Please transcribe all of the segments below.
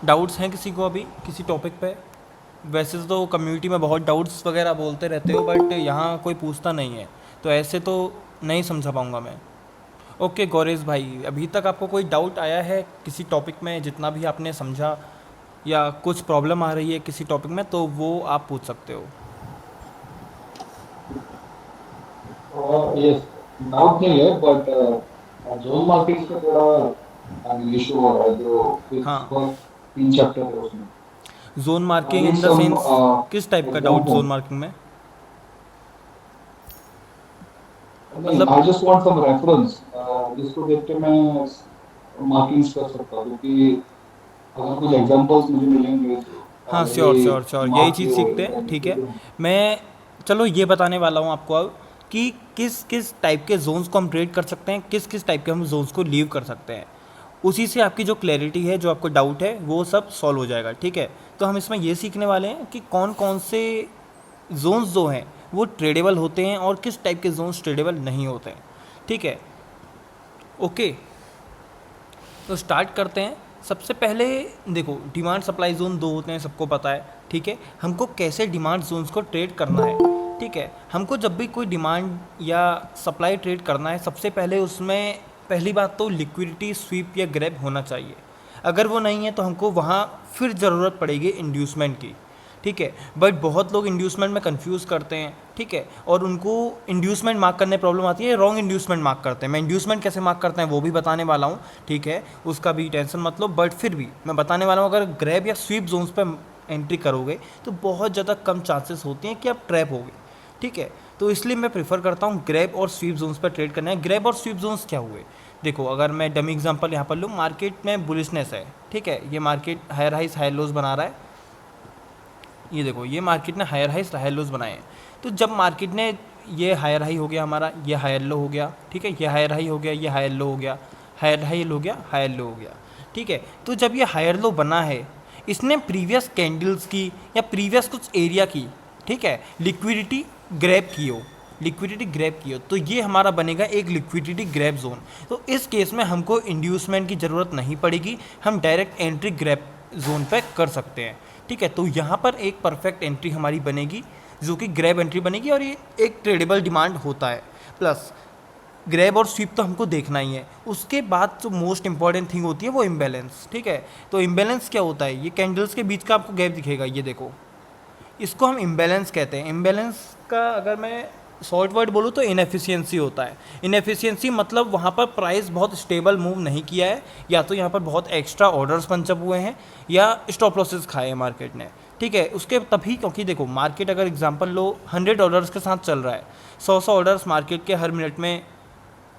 Doubts हैं किसी को अभी किसी टॉपिक पे? वैसे तो कम्युनिटी में बहुत डाउट्स वगैरह बोलते रहते हो, बट यहाँ कोई पूछता नहीं है, तो ऐसे तो नहीं समझा पाऊँगा मैं। ओके गौरेश भाई, अभी तक आपको कोई डाउट आया है किसी टॉपिक में, जितना भी आपने समझा, या कुछ प्रॉब्लम आ रही है किसी टॉपिक में, तो वो आप पूछ सकते हो। यस, डाउट नहीं है बट जोन मार्केटिंग का थोड़ा इशू हो रहा है जो हाँ, फर्स्ट 3 चैप्टर है उसमें। Zone I marking need in the some sense किस टाइप का डाउट जोन एग्जांपल। मार्किंग में? नहीं, मतलब I just want some reference जिसको देख के मैं मार्किंग्स कर सकता हूँ, क्योंकि अगर कुछ एग्जांपल्स मुझे मिलेंगे जो हाँ, श्योर ऑलरेडी श्योर श्योर, यही मार्क किए चीज़ हुए सीखते हैं, हैं ठीक जिसको है। भी मैं चलो ये बताने वाला हूँ आपको अब कि किस किस टाइप के जोन्स को हम ट्रेड कर सकते हैं, किस किस टाइप के हम जोन्स को लीव कर सकते हैं। उसी से आपकी जो क्लैरिटी है, जो आपको डाउट है, वो सब सॉल्व हो जाएगा, ठीक है। तो हम इसमें ये सीखने वाले हैं कि कौन कौन से जोन्स जो हैं वो ट्रेडेबल होते हैं और किस टाइप के जोन्स ट्रेडेबल नहीं होते हैं, ठीक है। ओके, तो स्टार्ट करते हैं। सबसे पहले देखो, डिमांड सप्लाई जोन दो होते हैं, सबको पता है, ठीक है। हमको कैसे डिमांड जोन्स को ट्रेड करना है, ठीक है। हमको जब भी कोई डिमांड या सप्लाई ट्रेड करना है, सबसे पहले उसमें पहली बात तो लिक्विडिटी स्वीप या ग्रैब होना चाहिए। अगर वो नहीं है तो हमको वहाँ फिर ज़रूरत पड़ेगी इंड्यूसमेंट की, ठीक है। बट बहुत लोग इंड्यूसमेंट में कंफ्यूज करते हैं, ठीक है, और उनको इंड्यूसमेंट मार्क करने प्रॉब्लम आती है, रॉन्ग इंड्यूसमेंट मार्क करते हैं। मैं इंड्यूसमेंट कैसे मार्क करते हैं वो भी बताने वाला हूँ, ठीक है, उसका भी टेंशन मत लो। बट फिर भी मैं बताने वाला हूँ, अगर ग्रैब या स्वीप जोन्स पर एंट्री करोगे तो बहुत ज़्यादा कम चांसेस होती हैं कि आप ट्रैप होगे, ठीक है। तो इसलिए मैं प्रेफर करता हूँ ग्रैब और स्वीप जोन्स पर ट्रेड करना है। ग्रैब और स्वीप जोन्स क्या हुए? देखो, अगर मैं डमी एग्जांपल यहाँ पर लूँ, मार्केट में बुलिशनेस है, ठीक है, ये मार्केट हायर हाइस हायर लोज बना रहा है। ये देखो, ये मार्केट ने हायर हाइस हायर लोज बनाए हैं। तो जब मार्केट ने ये हायर हाई हो गया हमारा, ये हायर लो हो गया, ठीक है, ये हायर हाई हो गया, ये हायर लो हो गया, हायर हाई हो गया, हायर लो हो गया, ठीक है। तो जब ये हायर लो बना है, इसने प्रीवियस कैंडल्स की या प्रीवियस कुछ एरिया की, ठीक है, लिक्विडिटी ग्रैब की हो, लिक्विडिटी ग्रैब की हो, तो ये हमारा बनेगा एक लिक्विडिटी ग्रैब जोन। तो इस केस में हमको इंड्यूसमेंट की ज़रूरत नहीं पड़ेगी, हम डायरेक्ट एंट्री ग्रैब जोन पे कर सकते हैं, ठीक है। तो यहाँ पर एक परफेक्ट एंट्री हमारी बनेगी, जो कि ग्रैब एंट्री बनेगी, और ये एक ट्रेडेबल डिमांड होता है। प्लस ग्रैब और स्वीप तो हमको देखना ही है। उसके बाद जो मोस्ट इंपॉर्टेंट थिंग होती है वो इम्बैलेंस, ठीक है। तो इम्बैलेंस क्या होता है? ये कैंडल्स के बीच का आपको गैप दिखेगा, ये देखो, इसको हम इम्बैलेंस कहते हैं। इम्बैलेंस का अगर मैं शॉर्ट वर्ड बोलूँ तो इनएफिशिएंसी होता है। इनएफिशिएंसी मतलब वहाँ पर प्राइस बहुत स्टेबल मूव नहीं किया है, या तो यहाँ पर बहुत एक्स्ट्रा ऑर्डर्स पंचअप हुए हैं, या स्टॉप लॉसेस खाए हैं मार्केट ने, ठीक है। उसके तभी, क्योंकि देखो, मार्केट अगर एग्जांपल लो 100 ऑर्डर्स के साथ चल रहा है, 100 ऑर्डर्स मार्केट के हर मिनट में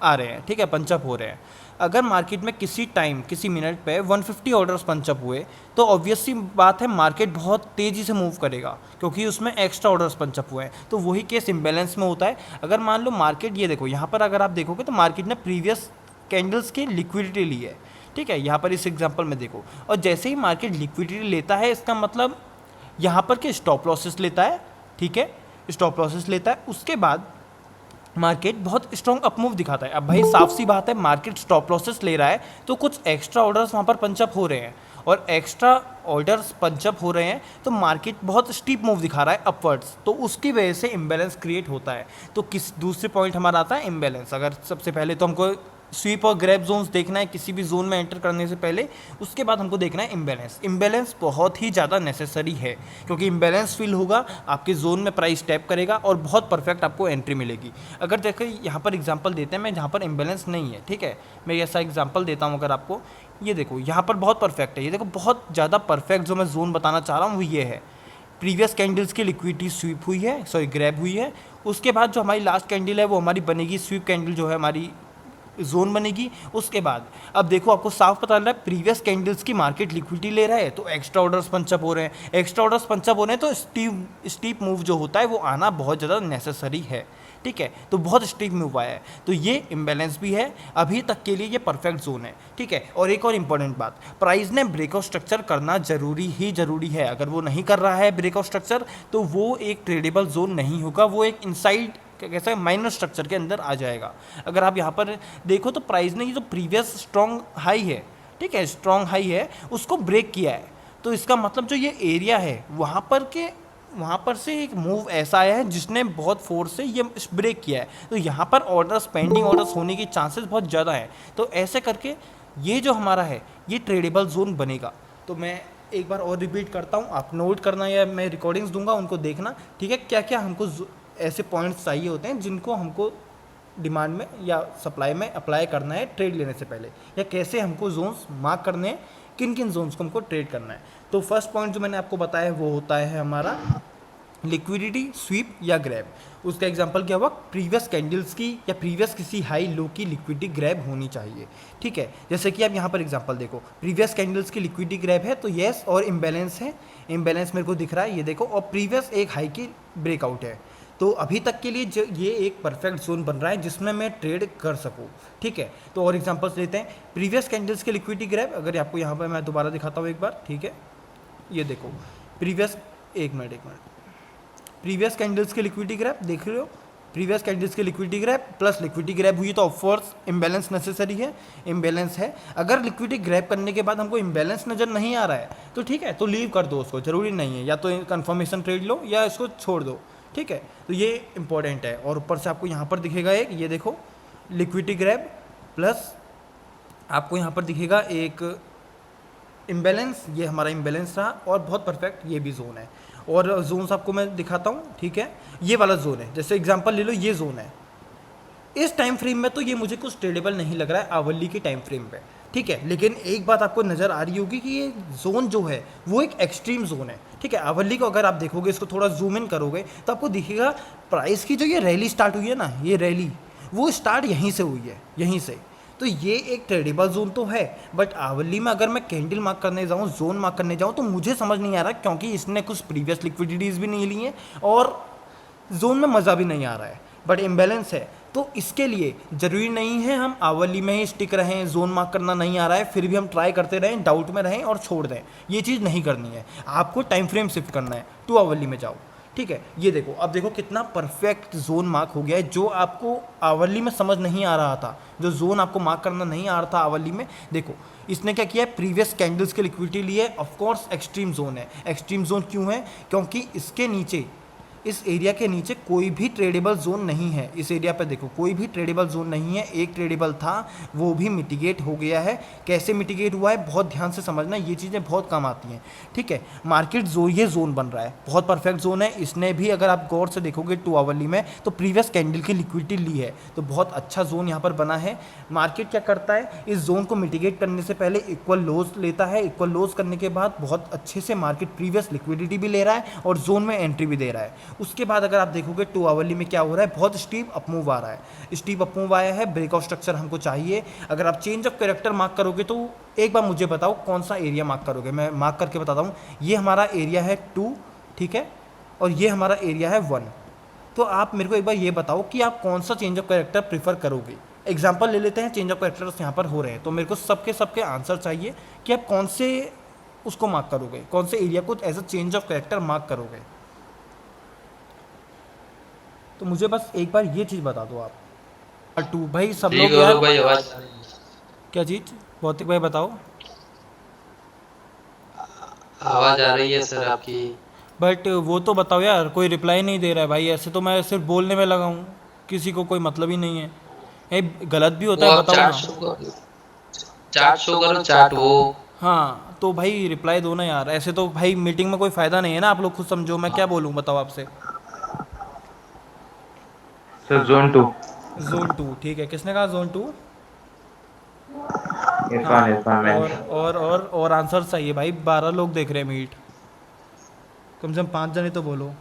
आ रहे हैं, ठीक है, पंचअप हो रहे हैं। अगर मार्केट में किसी टाइम किसी मिनट पे 150 ऑर्डर्स पंचअप हुए, तो ऑब्वियस सी बात है मार्केट बहुत तेज़ी से मूव करेगा, क्योंकि उसमें एक्स्ट्रा ऑर्डर्स पंचअप हुए हैं। तो वही केस इम्बैलेंस में होता है। अगर मान लो मार्केट, ये देखो यहाँ पर अगर आप देखोगे तो मार्केट ने प्रीवियस कैंडल्स की लिक्विडिटी ली है, ठीक है, यहाँ पर इस एग्जाम्पल में देखो। और जैसे ही मार्केट लिक्विडिटी लेता है, इसका मतलब यहाँ पर के स्टॉप लॉसेस लेता है, ठीक है, स्टॉप लॉसेस लेता है। उसके बाद मार्केट बहुत स्ट्रॉन्ग अपमूव दिखाता है। अब भाई साफ सी बात है, मार्केट स्टॉप लॉसेस ले रहा है, तो कुछ एक्स्ट्रा ऑर्डर्स वहाँ पर पंचअप हो रहे हैं, और एक्स्ट्रा ऑर्डर्स पंचअप हो रहे हैं, तो मार्केट बहुत स्टीप मूव दिखा रहा है अपवर्ड्स, तो उसकी वजह से इम्बैलेंस क्रिएट होता है। तो किस दूसरे पॉइंट हमारा आता है इम्बैलेंस। अगर सबसे पहले तो हमको स्वीप और ग्रैब जोन्स देखना है किसी भी जोन में एंटर करने से पहले, उसके बाद हमको देखना है इम्बैलेंस। इम्बैलेंस बहुत ही ज़्यादा नेसेसरी है, क्योंकि इम्बैलेंस फील होगा, आपके जोन में प्राइस टैप करेगा और बहुत परफेक्ट आपको एंट्री मिलेगी। अगर देखो यहाँ पर एग्जांपल देते हैं, मैं जहाँ पर इम्बैलेंस नहीं है, ठीक है, मैं ऐसा एग्जांपल देता हूँ अगर आपको। ये देखो यहाँ पर बहुत परफेक्ट है, ये देखो बहुत ज़्यादा परफेक्ट जो मैं जोन बताना चाह रहा हूँ वो ये है। प्रीवियस कैंडल्स की लिक्विडिटी स्वीप हुई है, सॉरी ग्रैब हुई है। उसके बाद जो हमारी लास्ट कैंडल है वो हमारी बनेगी स्वीप कैंडल, जो है हमारी जोन बनेगी। उसके बाद अब देखो, आपको साफ पता चल रहा है प्रीवियस कैंडल्स की मार्केट लिक्विडिटी ले रहा है, तो एक्स्ट्रा ऑर्डर्स पंचअप हो रहे हैं। एक्स्ट्रा ऑर्डर्स पंचअप हो रहे हैं, तो स्टीप मूव जो होता है वो आना बहुत ज़्यादा नेसेसरी है, ठीक है। तो बहुत स्टीप मूव आया है, तो ये इम्बैलेंस भी है। अभी तक के लिए ये परफेक्ट जोन है, ठीक है। और एक और इंपॉर्टेंट बात, प्राइस ने ब्रेकआउट स्ट्रक्चर करना जरूरी है। अगर वो नहीं कर रहा है ब्रेकआउट स्ट्रक्चर, तो वो एक ट्रेडेबल जोन नहीं होगा, वो एक इनसाइड कैसा माइनर स्ट्रक्चर के अंदर आ जाएगा। अगर आप यहाँ पर देखो तो प्राइस ने ये जो प्रीवियस स्ट्रॉन्ग हाई है, ठीक है, स्ट्रॉन्ग हाई है, उसको ब्रेक किया है। तो इसका मतलब जो ये एरिया है वहाँ पर से एक मूव ऐसा आया है जिसने बहुत फोर्स से ये ब्रेक किया है। तो यहाँ पर ऑर्डर्स, पेंडिंग ऑर्डर्स होने की चांसेस बहुत ज़्यादा है। तो ऐसे करके ये जो हमारा है ये ट्रेडेबल जोन बनेगा। तो मैं एक बार और रिपीट करता हूँ, आप नोट करना या मैं रिकॉर्डिंग्स दूंगा उनको देखना, ठीक है। क्या क्या हमको ऐसे पॉइंट्स चाहिए होते हैं जिनको हमको डिमांड में या सप्लाई में अप्लाई करना है ट्रेड लेने से पहले, या कैसे हमको जोन्स मार्क करने हैं, किन किन जोन्स को हमको ट्रेड करना है। तो फर्स्ट पॉइंट जो मैंने आपको बताया वो होता है हमारा लिक्विडिटी स्वीप या ग्रैब। उसका एग्जांपल क्या हुआ, प्रीवियस कैंडल्स की या प्रीवियस किसी हाई लो की लिक्विडिटी ग्रैब होनी चाहिए, ठीक है। जैसे कि आप यहाँ पर एग्जांपल देखो, प्रीवियस कैंडल्स की लिक्विडिटी ग्रैब है तो येस, और इम्बैलेंस है, इम्बैलेंस मेरे को दिख रहा है ये देखो, और प्रीवियस एक हाई की ब्रेकआउट है। तो अभी तक के लिए ये एक परफेक्ट जोन बन रहा है जिसमें मैं ट्रेड कर सकूँ, ठीक है। तो और एग्जांपल्स लेते हैं, प्रीवियस कैंडल्स की लिक्विडिटी ग्रैब, अगर आपको यहाँ पर मैं दोबारा दिखाता हूँ एक बार, ठीक है। ये देखो प्रीवियस, एक मिनट, प्रीवियस कैंडल्स के लिक्विडिटी ग्रैब देख रहे हो, प्रीवियस कैंडल्स के liquidity grab plus liquidity grab हुई तो ऑफकोर्स इम्बैलेंस नेसेसरी है, इम्बैलेंस है। अगर लिक्विडिटी ग्रैब करने के बाद हमको इम्बैलेंस नज़र नहीं आ रहा है तो ठीक है, तो लीव कर दो उसको, ज़रूरी नहीं है, या तो कन्फर्मेशन ट्रेड लो या इसको छोड़ दो, ठीक है। तो ये इंपॉर्टेंट है। और ऊपर से आपको यहाँ पर दिखेगा एक, ये देखो लिक्विडिटी ग्रैब प्लस आपको यहाँ पर दिखेगा एक इम्बैलेंस, ये हमारा इम्बैलेंस रहा, और बहुत परफेक्ट ये भी जोन है। और जोन्स आपको मैं दिखाता हूँ, ठीक है। ये वाला जोन है, जैसे एग्जांपल ले लो, ये जोन है। इस टाइम फ्रेम में तो ये मुझे कुछ ट्रेडेबल नहीं लग रहा है आवली के टाइम फ्रेम पे, ठीक है। लेकिन एक बात आपको नज़र आ रही होगी कि ये जोन जो है वो एक एक्सट्रीम जोन है, ठीक है। आवली को अगर आप देखोगे, इसको थोड़ा जूम इन करोगे तो आपको दिखेगा प्राइस की जो ये रैली स्टार्ट हुई है ना, ये रैली वो स्टार्ट यहीं से हुई है, यहीं से। तो ये एक ट्रेडेबल जोन तो है, बट आवली में अगर मैं कैंडल मार्क करने जाऊँ, जोन मार्क करने जाऊँ, तो मुझे समझ नहीं आ रहा, क्योंकि इसने कुछ प्रीवियस लिक्विडिटीज़ भी नहीं ली हैं और जोन में मज़ा भी नहीं आ रहा है, बट इम्बैलेंस है। तो इसके लिए ज़रूरी नहीं है हम आवली में ही स्टिक रहें, जोन मार्क करना नहीं आ रहा है फिर भी हम ट्राई करते रहें, डाउट में रहें और छोड़ दें, ये चीज़ नहीं करनी है। आपको टाइम फ्रेम शिफ्ट करना है, टू आवली में जाओ, ठीक है। ये देखो, अब देखो कितना परफेक्ट जोन मार्क हो गया है, जो आपको आवली में समझ नहीं आ रहा था, जो जोन आपको मार्क करना नहीं आ रहा था आवली में। देखो इसने क्या किया है, प्रीवियस कैंडल्स की लिक्विडिटी ली है, ऑफकोर्स एक्सट्रीम जोन है। एक्सट्रीम जोन क्यों है, क्योंकि इसके नीचे, इस एरिया के नीचे कोई भी ट्रेडेबल जोन नहीं है। इस एरिया पे देखो कोई भी ट्रेडेबल जोन नहीं है, एक ट्रेडेबल था वो भी मिटिगेट हो गया है। कैसे मिटिगेट हुआ है बहुत ध्यान से समझना, ये चीज़ें बहुत काम आती हैं, ठीक है। मार्केट जो ये जोन बन रहा है बहुत परफेक्ट जोन है, इसने भी अगर आप गौर से देखोगे 2 आवरली में तो प्रीवियस कैंडल की लिक्विडिटी ली है, तो बहुत अच्छा जोन यहाँ पर बना है। मार्केट क्या करता है, इस जोन को मिटिगेट करने से पहले इक्वल लोज लेता है, इक्वल लोज करने के बाद बहुत अच्छे से मार्केट प्रीवियस लिक्विडिटी भी ले रहा है और जोन में एंट्री भी दे रहा है। उसके बाद अगर आप देखोगे 2 आवरली में क्या हो रहा है, बहुत स्टीप अपमूव आ रहा है, स्टीप अपमूव आया है, ब्रेकआउट स्ट्रक्चर हमको चाहिए। अगर आप चेंज ऑफ कैरेक्टर मार्क करोगे तो एक बार मुझे बताओ कौन सा एरिया मार्क करोगे, मैं मार्क करके बताता हूँ। ये हमारा एरिया है 2, ठीक है, और ये हमारा एरिया है 1। तो आप मेरे को एक बार ये बताओ कि आप कौन सा चेंज ऑफ कैरेक्टर प्रीफर करोगे। एग्जाम्पल ले लेते हैं, चेंज ऑफ कैरेक्टर्स यहाँ पर हो रहे हैं, तो मेरे को सबके आंसर चाहिए कि आप कौन से उसको मार्क करोगे, कौन से एरिया को as a change of character mark करोगे। तो मुझे बस एक बार ये चीज़ बता दो आप। 2 भाई सब लोग यार, भाई आवाज आ रही है। क्या चीज़, भौतिक भाई बताओ। आवाज आ रही है सर आपकी। बट वो तो बताओ यार, कोई रिप्लाई नहीं दे रहा है भाई, ऐसे तो मैं सिर्फ बोलने में लगा हूँ, किसी को कोई मतलब ही नहीं है। ये गलत भी होता वो है, आप बताओ चार्ट ना। शो करो, चार्ट शो करो, चार्ट वो। हाँ तो भाई रिप्लाई दो ना यार, ऐसे तो भाई मीटिंग में कोई फ़ायदा नहीं है ना, आप लोग खुद समझो, मैं क्या बोलूँ बताओ आपसे। Sir John 2। जोन 2 ठीक है, किसने कहा जोन 2? इरफान हाँ, इरफान मैन। और आंसर चाहिए भाई, 12 लोग देख रहे हैं मीट, कम से कम 5 जने तो बोलो।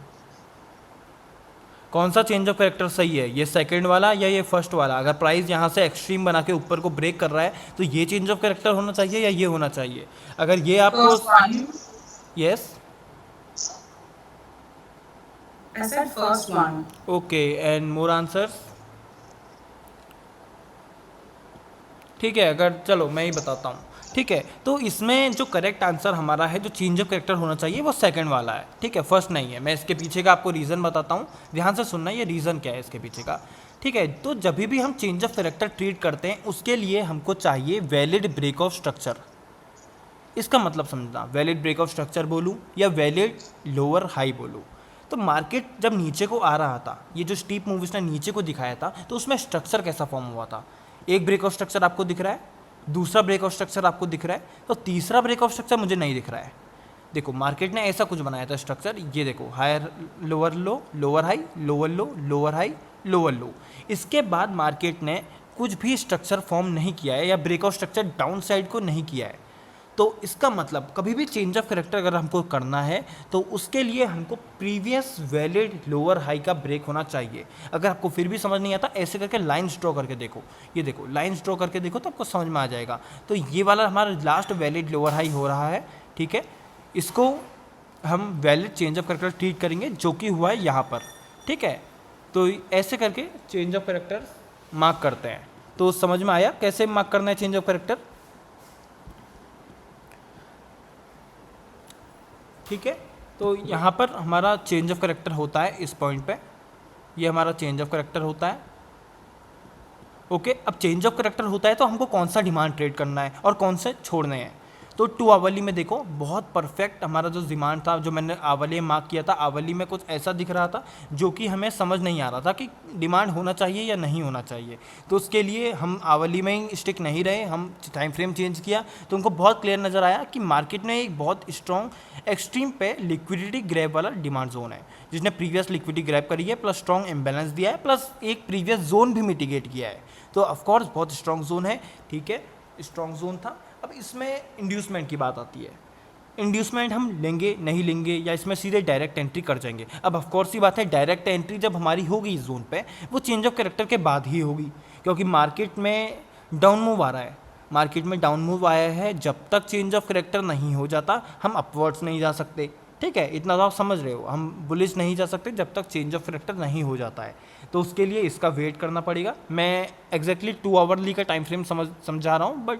कौन सा चेंज ऑफ कैरेक्टर सही है, ये सेकंड वाला या ये फर्स्ट वाला? अगर प्राइस यहाँ से एक्सट्रीम बना के ऊपर को ब्रेक कर रहा है तो ये चेंज ऑफ कैरेक्टर होना चाहिए या ये होना चाहिए? अगर ये आपको yes, I said first one. Okay, and more answers? ठीक है, अगर चलो मैं ही बताता हूँ, ठीक है। तो इसमें जो करेक्ट आंसर हमारा है, जो चेंज ऑफ कैरेक्टर होना चाहिए वो सेकंड वाला है, ठीक है, फर्स्ट नहीं है। मैं इसके पीछे का आपको रीज़न बताता हूँ, ध्यान से सुनना, ये रीज़न क्या है इसके पीछे का। ठीक है। तो जब भी हम चेंज ऑफ कैरेक्टर ट्रीट करते हैं उसके लिए हमको चाहिए वैलिड ब्रेक ऑफ स्ट्रक्चर। इसका मतलब समझना, वैलिड ब्रेक ऑफ स्ट्रक्चर बोलूँ या वैलिड लोअर हाई बोलूँ। तो मार्केट जब नीचे को आ रहा था, ये जो स्टीप मूव इसने नीचे को दिखाया था, तो उसमें स्ट्रक्चर कैसा फॉर्म हुआ था? एक ब्रेक ऑफ स्ट्रक्चर आपको दिख रहा है, दूसरा ब्रेक ऑफ स्ट्रक्चर आपको दिख रहा है, तो तीसरा ब्रेक ऑफ स्ट्रक्चर मुझे नहीं दिख रहा है। देखो मार्केट ने ऐसा कुछ बनाया था स्ट्रक्चर, ये देखो higher lower low, lower high, lower low, lower high, lower low. इसके बाद मार्केट ने कुछ भी स्ट्रक्चर फॉर्म नहीं किया है या break of structure down side को नहीं किया है। तो इसका मतलब कभी भी चेंज ऑफ कैरेक्टर अगर हमको करना है तो उसके लिए हमको प्रीवियस वैलिड लोअर हाई का ब्रेक होना चाहिए। अगर आपको फिर भी समझ नहीं आता, ऐसे करके लाइन्स ड्रॉ करके देखो, ये देखो लाइन्स ड्रॉ करके देखो तो आपको समझ में आ जाएगा। तो ये वाला हमारा लास्ट वैलिड लोअर हाई हो रहा है, ठीक है। इसको हम valid change of character treat करेंगे जो कि हुआ है यहाँ पर, ठीक है। तो ऐसे करके चेंज ऑफ कैरेक्टर मार्क करते हैं। तो समझ में आया कैसे मार्क करना है चेंज ऑफ कैरेक्टर, ठीक है। तो यहाँ पर हमारा चेंज ऑफ कैरेक्टर होता है इस पॉइंट पे, ये हमारा चेंज ऑफ कैरेक्टर होता है, ओके। अब चेंज ऑफ कैरेक्टर होता है तो हमको कौन सा डिमांड ट्रेड करना है और कौन से छोड़ने हैं। तो 2 आवली में देखो बहुत परफेक्ट हमारा जो डिमांड था, जो मैंने आवली में मार्क किया था, आवली में कुछ ऐसा दिख रहा था जो कि हमें समझ नहीं आ रहा था कि डिमांड होना चाहिए या नहीं होना चाहिए। तो उसके लिए हम आवली में ही स्टिक नहीं रहे, हम टाइम फ्रेम चेंज किया तो उनको बहुत क्लियर नज़र आया कि मार्केट में एक बहुत स्ट्रॉन्ग एक्सट्रीम पे लिक्विडिटी ग्रैब वाला डिमांड जोन है, जिसने प्रीवियस लिक्विडिटी ग्रैब करी है, प्लस स्ट्रॉन्ग इम्बैलेंस दिया है, प्लस एक प्रीवियस जोन भी मिटिगेट किया है। तो ऑफकोर्स बहुत स्ट्रॉन्ग जोन है, ठीक है, स्ट्रॉन्ग जोन था। अब इसमें इंड्यूसमेंट की बात आती है, इंड्यूसमेंट हम लेंगे नहीं लेंगे या इसमें सीधे डायरेक्ट एंट्री कर जाएंगे। अब ऑफकोर्स ही बात है, डायरेक्ट एंट्री जब हमारी होगी इस जोन पे वो चेंज ऑफ कैरेक्टर के बाद ही होगी, क्योंकि मार्केट में डाउन मूव आ रहा है, मार्केट में डाउन मूव आया है। जब तक चेंज ऑफ कैरेक्टर नहीं हो जाता हम अपवर्ड्स नहीं जा सकते, ठीक है, इतना तो आप समझ रहे हो। हम बुलिश नहीं जा सकते जब तक चेंज ऑफ कैरेक्टर नहीं हो जाता है। तो उसके लिए इसका वेट करना पड़ेगा। मैं एग्जैक्टली 2 आवरली का टाइम फ्रेम समझा रहा हूँ, बट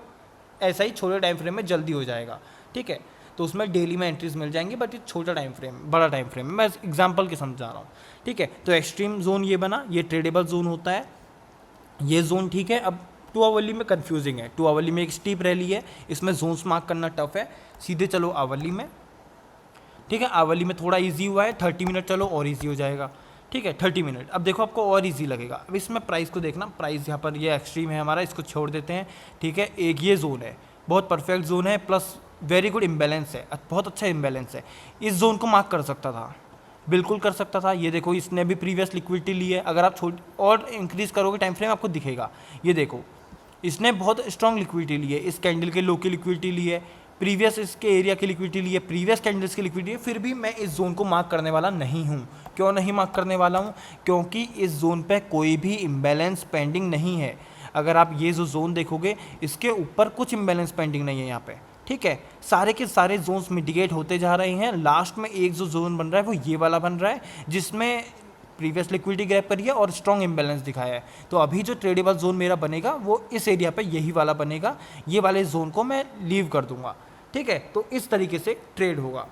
ऐसा ही छोटे टाइम फ्रेम में जल्दी हो जाएगा, ठीक है। तो उसमें डेली में एंट्रीज मिल जाएंगी, बट ये छोटा टाइम फ्रेम, बड़ा टाइम फ्रेम मैं एग्जांपल के समझा रहा हूँ, ठीक है। तो एक्सट्रीम जोन ये बना, ये ट्रेडेबल जोन होता है ये जोन, ठीक है। अब 2 आवरली में कन्फ्यूजिंग है, 2 आवरली में एक स्टीप रैली है, इसमें जोन्स मार्क करना टफ है। सीधे चलो आवरली में, ठीक है। आवरली में थोड़ा ईजी हुआ है, 30 मिनट चलो और ईजी हो जाएगा, ठीक है, 30 मिनट। अब देखो आपको और इजी लगेगा। अब इसमें प्राइस को देखना, प्राइस यहाँ पर ये एक्सट्रीम है हमारा, इसको छोड़ देते हैं, ठीक है। एक ये जोन है, बहुत परफेक्ट जोन है, प्लस वेरी गुड इम्बैलेंस है, बहुत अच्छा इम्बैलेंस है। इस जोन को मार्क कर सकता था, बिल्कुल कर सकता था। ये देखो इसने भी प्रीवियस लिक्विडिटी ली है, अगर आप और इंक्रीज़ करोगे टाइम फ्रेम आपको दिखेगा। ये देखो इसने बहुत स्ट्रॉन्ग लिक्विडिटी ली है, इस कैंडल के लो की लिक्विडिटी ली है, प्रीवियस इसके एरिया की लिक्विडिटी ली है, प्रीवियस कैंडल्स की लिक्विडिटी है, फिर भी मैं इस जोन को मार्क करने वाला नहीं हूँ। क्यों नहीं मार्क करने वाला हूँ? क्योंकि इस जोन पे कोई भी इम्बैलेंस पेंडिंग नहीं है। अगर आप ये जो जोन देखोगे इसके ऊपर कुछ इम्बैलेंस पेंडिंग नहीं है यहाँ पे, ठीक है। सारे के सारे जोन्स मिटिगेट होते जा रहे हैं। लास्ट में एक जो जोन बन रहा है वो ये वाला बन रहा है, जिसमें प्रीवियस लिक्विडिटी ग्रैब करी है और स्ट्रॉन्ग इम्बैलेंस दिखाया है। तो अभी जो ट्रेडेबल जोन मेरा बनेगा वो इस एरिया पे यही वाला बनेगा, ये वाले जोन को मैं लीव कर दूंगा, ठीक है। तो इस तरीके से ट्रेड होगा,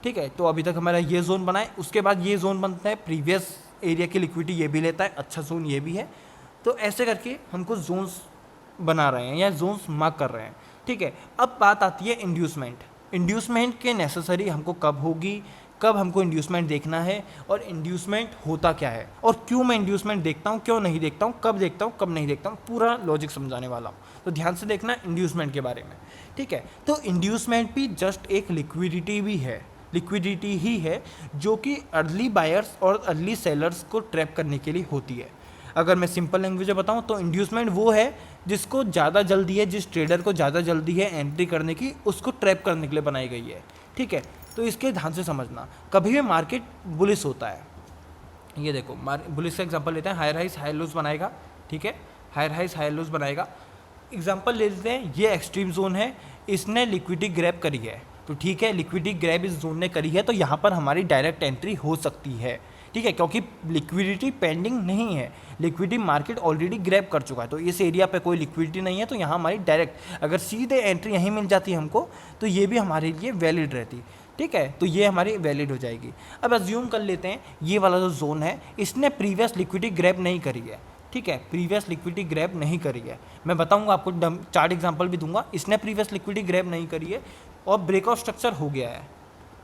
ठीक है। तो अभी तक हमारा ये जोन बना है, उसके बाद ये जोन बनता है, प्रीवियस एरिया की लिक्विडिटी ये भी लेता है, अच्छा जोन ये भी है। तो ऐसे करके हमको जोन्स बना रहे हैं या जोन्स मार्क कर रहे हैं, ठीक है। अब बात आती है इंड्यूसमेंट। इंड्यूसमेंट के नेसेसरी हमको कब होगी, कब हमको इंड्यूसमेंट देखना है और इंड्यूसमेंट होता क्या है और क्यों मैं इंड्यूसमेंट देखता हूँ, क्यों नहीं देखता हूँ, कब देखता हूँ, कब नहीं देखता हूँ, पूरा लॉजिक समझाने वाला हूँ। तो ध्यान से देखना इंड्यूसमेंट के बारे में, ठीक है। तो इंड्यूसमेंट भी जस्ट एक लिक्विडिटी भी है, लिक्विडिटी ही है जो कि अर्ली बायर्स और अर्ली सेलर्स को ट्रैप करने के लिए होती है। अगर मैं सिंपल लैंग्वेज में बताऊं तो इंड्यूसमेंट वो है जिसको ज़्यादा जल्दी है, जिस ट्रेडर को ज़्यादा जल्दी है एंट्री करने की, उसको ट्रैप करने के लिए बनाई गई है, ठीक है। तो इसके ध्यान से समझना, कभी भी मार्केट बुलिश होता है, ये देखो बुलिश का एग्जांपल लेते हैं, हायर हाइस हाई लोज बनाएगा, ठीक है, हायर हाइस हाई लोज बनाएगा। एग्जांपल ले लेते हैं, ये एक्सट्रीम जोन है, इसने लिक्विडिटी ग्रैब करी है, तो ठीक है, लिक्विडिटी ग्रैब इस जोन ने करी है, तो यहाँ पर हमारी डायरेक्ट एंट्री हो सकती है, ठीक है, क्योंकि लिक्विडिटी पेंडिंग नहीं है, लिक्विडिटी मार्केट ऑलरेडी ग्रैब कर चुका है। तो इस एरिया पे कोई लिक्विडिटी नहीं है, तो यहाँ हमारी डायरेक्ट अगर सीधे एंट्री यहीं मिल जाती है हमको, तो ये भी हमारे लिए वैलिड रहती, ठीक है। तो ये हमारी वैलिड हो जाएगी। अब अज्यूम कर लेते हैं ये वाला जो जोन है इसने प्रीवियस लिक्विडिटी ग्रैब नहीं करी है, ठीक है, प्रीवियस लिक्विडिटी ग्रैब नहीं करी है। मैं बताऊंगा आपको, चार्ट एग्जांपल भी दूंगा। इसने प्रीवियस लिक्विडिटी ग्रैब नहीं करी है और ब्रेकआउट स्ट्रक्चर हो गया है,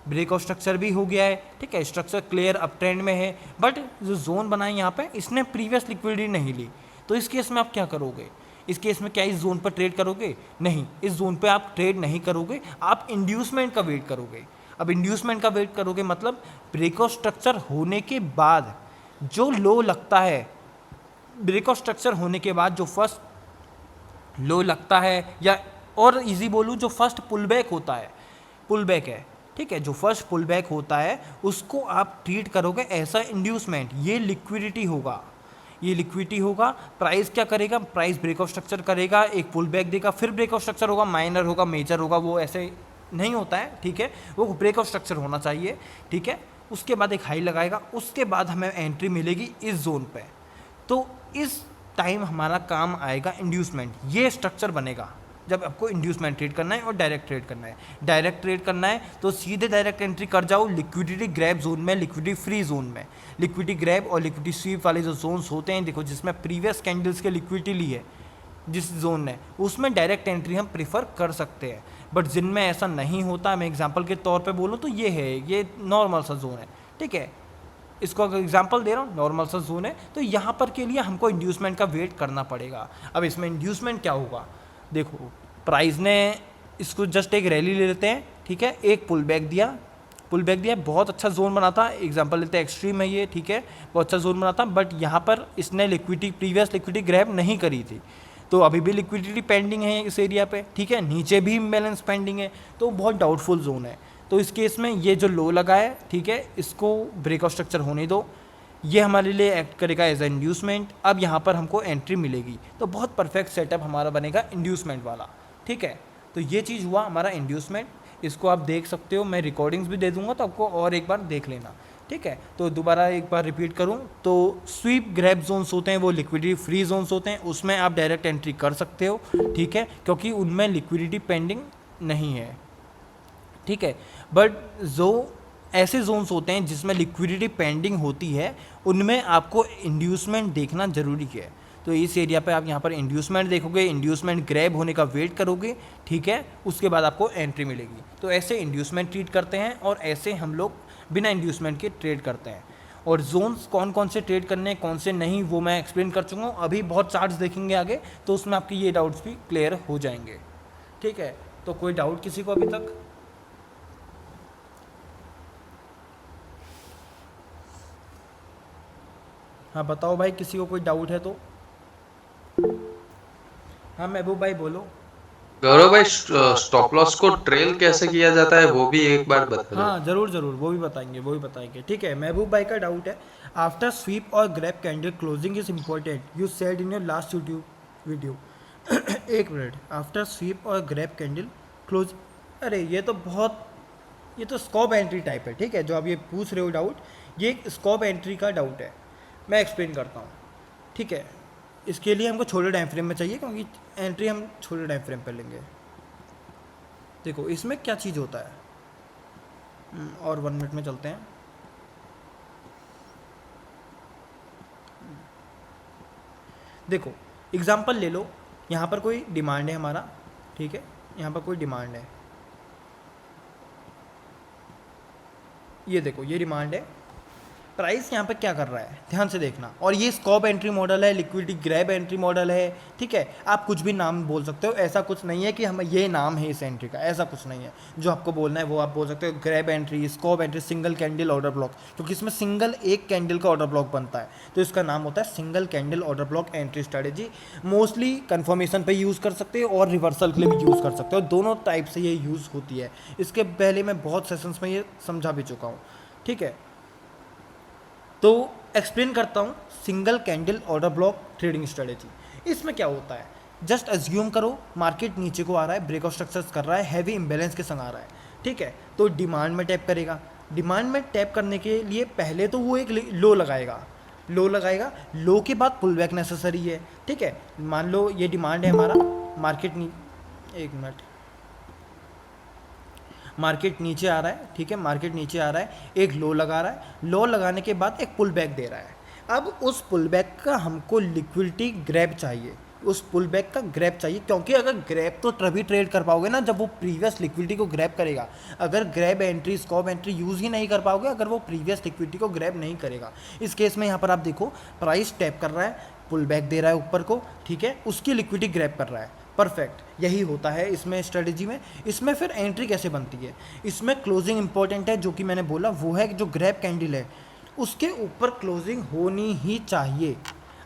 ब्रेकआउट स्ट्रक्चर भी हो गया है, ठीक है, स्ट्रक्चर क्लियर अप ट्रेंड में है, बट जो जोन बनाई यहाँ पे इसने प्रीवियस लिक्विडिटी नहीं ली। तो इस केस में आप क्या करोगे? इस केस में क्या इस जोन पर ट्रेड करोगे? नहीं, इस जोन पे आप ट्रेड नहीं करोगे, आप इंड्यूसमेंट का वेट करोगे। अब इंड्यूसमेंट का वेट करोगे मतलब ब्रेकआउट स्ट्रक्चर होने के बाद जो लो लगता है, ब्रेकआउट स्ट्रक्चर होने के बाद जो फर्स्ट लो लगता है, या और इजी बोलूँ जो फर्स्ट पुलबैक होता है, पुलबैक है, ठीक है, जो फर्स्ट पुलबैक होता है उसको आप ट्रीट करोगे ऐसा इंड्यूसमेंट। ये लिक्विडिटी होगा, ये लिक्विडिटी होगा। प्राइस क्या करेगा? प्राइस ब्रेकआउट स्ट्रक्चर करेगा, एक पुल बैक देगा, फिर ब्रेकआउट स्ट्रक्चर होगा, माइनर होगा, मेजर होगा, वो ऐसे नहीं होता है, ठीक है, वो ब्रेकआउट स्ट्रक्चर होना चाहिए, ठीक है। उसके बाद एक हाई लगाएगा, उसके बाद हमें एंट्री मिलेगी इस जोन पे। तो इस टाइम हमारा काम आएगा इंड्यूसमेंट। ये स्ट्रक्चर बनेगा जब आपको इंड्यूसमेंट ट्रेड करना है और डायरेक्ट ट्रेड करना है। डायरेक्ट ट्रेड करना है तो सीधे डायरेक्ट एंट्री कर जाओ लिक्विडिटी ग्रैब जोन में, लिक्विडिटी फ्री जोन में। लिक्विडिटी ग्रैब और लिक्विडिटी स्वीप वाले जो जोन्स होते हैं, देखो जिसमें प्रीवियस कैंडल्स के लिक्विडिटी ली है जिस जोन ने, उसमें डायरेक्ट एंट्री हम प्रीफर कर सकते हैं। बट जिनमें ऐसा नहीं होता, मैं एग्जांपल के तौर पे बोलूँ तो ये है, ये नॉर्मल सा जोन है, ठीक है, इसको अगर एग्जांपल दे रहा हूँ, नॉर्मल सा जोन है, तो यहाँ पर के लिए हमको इंड्यूसमेंट का वेट करना पड़ेगा। अब इसमें इंड्यूसमेंट क्या होगा? देखो प्राइस ने इसको जस्ट एक रैली ले लेते हैं, ठीक है, एक पुल बैक दिया, पुल बैक दिया, बहुत अच्छा जोन बना था, एग्जांपल लेते हैं एक्सट्रीम है ये, ठीक है, बहुत अच्छा जोन बना था, बट यहाँ पर इसने लिक्विडिटी, प्रीवियस लिक्विडिटी ग्रैब नहीं करी थी, तो अभी भी लिक्विडिटी पेंडिंग है इस एरिया पे, ठीक है, नीचे भी इम्बैलेंस पेंडिंग है, तो बहुत डाउटफुल जोन है। तो इस केस में ये जो लो लगा है, ठीक है, इसको ब्रेकआउट स्ट्रक्चर होने दो, ये हमारे लिए एक्ट करेगा एज ए इंड्यूसमेंट। अब यहाँ पर हमको एंट्री मिलेगी, तो बहुत परफेक्ट सेटअप हमारा बनेगा इंड्यूसमेंट वाला, ठीक है। तो ये चीज़ हुआ हमारा इंड्यूसमेंट, इसको आप देख सकते हो, मैं रिकॉर्डिंग्स भी दे दूंगा तो आपको और एक बार देख लेना, ठीक है। तो दोबारा एक बार रिपीट करूं तो स्वीप ग्रैब जोन्स होते हैं वो लिक्विडिटी फ्री जोन्स होते हैं, उसमें आप डायरेक्ट एंट्री कर सकते हो, ठीक है, क्योंकि उनमें लिक्विडिटी पेंडिंग नहीं है, ठीक है। बट जो ऐसे जोन्स होते हैं जिसमें लिक्विडिटी पेंडिंग होती है, उनमें आपको इंड्यूसमेंट देखना ज़रूरी है। तो इस एरिया पे आप यहाँ पर इंड्यूसमेंट देखोगे, इंड्यूसमेंट ग्रैब होने का वेट करोगे, ठीक है, उसके बाद आपको एंट्री मिलेगी। तो ऐसे इंड्यूसमेंट ट्रीट करते हैं और ऐसे हम लोग बिना इंड्यूसमेंट के ट्रेड करते हैं। और जोन्स कौन कौन से ट्रेड करने हैं, कौन से नहीं, वो मैं एक्सप्लेन कर चुका हूँ। अभी बहुत चार्ट्स देखेंगे आगे, तो उसमें आपके ये डाउट्स भी क्लियर हो जाएंगे, ठीक है। तो कोई डाउट किसी को अभी तक? हाँ बताओ भाई, किसी को कोई डाउट है तो? हाँ महबूब भाई बोलो। गौरव भाई, स्टॉप लॉस को ट्रेल कैसे किया जाता है वो भी एक बार बता दो। हाँ ज़रूर ज़रूर, वो भी बताएंगे, वो भी बताएंगे, ठीक है। महबूब भाई का डाउट है, आफ्टर स्वीप और grab candle closing is important, you said in your last YouTube video. एक मिनट, आफ्टर स्वीप और ग्रैब कैंडल क्लोज, अरे ये तो बहुत, ये तो स्कॉप एंट्री टाइप है, ठीक है, जो आप ये पूछ रहे हो डाउट, ये एक स्कॉप एंट्री का डाउट है। मैं एक्सप्लेन करता हूँ, ठीक है। इसके लिए हमको छोटे टाइम फ्रेम में चाहिए, क्योंकि एंट्री हम छोटे टाइम फ्रेम पर लेंगे। देखो इसमें क्या चीज़ होता है, और 1 मिनट में चलते हैं। देखो एग्जांपल ले लो, यहाँ पर कोई डिमांड है हमारा, ठीक है, यहाँ पर कोई डिमांड है, ये देखो ये डिमांड है, प्राइस यहाँ पे क्या कर रहा है ध्यान से देखना। और ये स्कॉप एंट्री मॉडल है, लिक्विडिटी ग्रैब एंट्री मॉडल है, ठीक है। आप कुछ भी नाम बोल सकते हो, ऐसा कुछ नहीं है कि हम ये नाम है इस एंट्री का, ऐसा कुछ नहीं है। जो आपको बोलना है वो आप बोल सकते हो, grab entry, scope entry, single candle order block, क्योंकि इसमें सिंगल एक कैंडल का ऑर्डर ब्लॉक बनता है, तो इसका नाम होता है single candle order block entry strategy. Mostly confirmation पर यूज़ कर सकते हो और रिवर्सल के लिए भी यूज़ कर सकते हो, दोनों टाइप से ये यूज़ होती है। इसके पहले मैं बहुत सेशंस में ये समझा भी चुका हूँ, ठीक है। तो एक्सप्लेन करता हूँ single candle order block trading strategy. इसमें क्या होता है, जस्ट अज्यूम करो मार्केट नीचे को आ रहा है, ब्रेकआउट स्ट्रक्चर्स कर रहा है, हैवी इम्बैलेंस के संग आ रहा है, ठीक है। तो डिमांड में टैप करेगा, डिमांड में टैप करने के लिए पहले तो वो एक लो लगाएगा, लो लगाएगा, लो के बाद पुल बैक नेसेसरी है, ठीक है। मान लो ये डिमांड है हमारा, मार्केट एक मिनट, मार्केट नीचे आ रहा है, ठीक है, मार्केट नीचे आ रहा है, एक लो लगा रहा है, लो लगाने के बाद एक पुल बैक दे रहा है। अब उस पुल बैक का हमको लिक्विडिटी ग्रैब चाहिए, उस पुल बैक का ग्रैब चाहिए, क्योंकि अगर ग्रैब तो तभी ट्रेड कर पाओगे ना जब वो प्रीवियस लिक्विडिटी को ग्रैब करेगा। अगर grab entry scope entry use ही नहीं कर पाओगे अगर वो प्रीवियस लिक्विडिटी को ग्रैब नहीं करेगा। इस केस में यहाँ पर आप देखो प्राइस टैप कर रहा है, पुल बैक दे रहा है ऊपर को, ठीक है, उसकी लिक्विडिटी ग्रैब कर रहा है, परफेक्ट। यही होता है इसमें स्ट्रेटजी में। इसमें फिर एंट्री कैसे बनती है, इसमें क्लोजिंग इंपॉर्टेंट है, जो कि मैंने बोला वो है जो ग्रैब कैंडल है उसके ऊपर क्लोजिंग होनी ही चाहिए।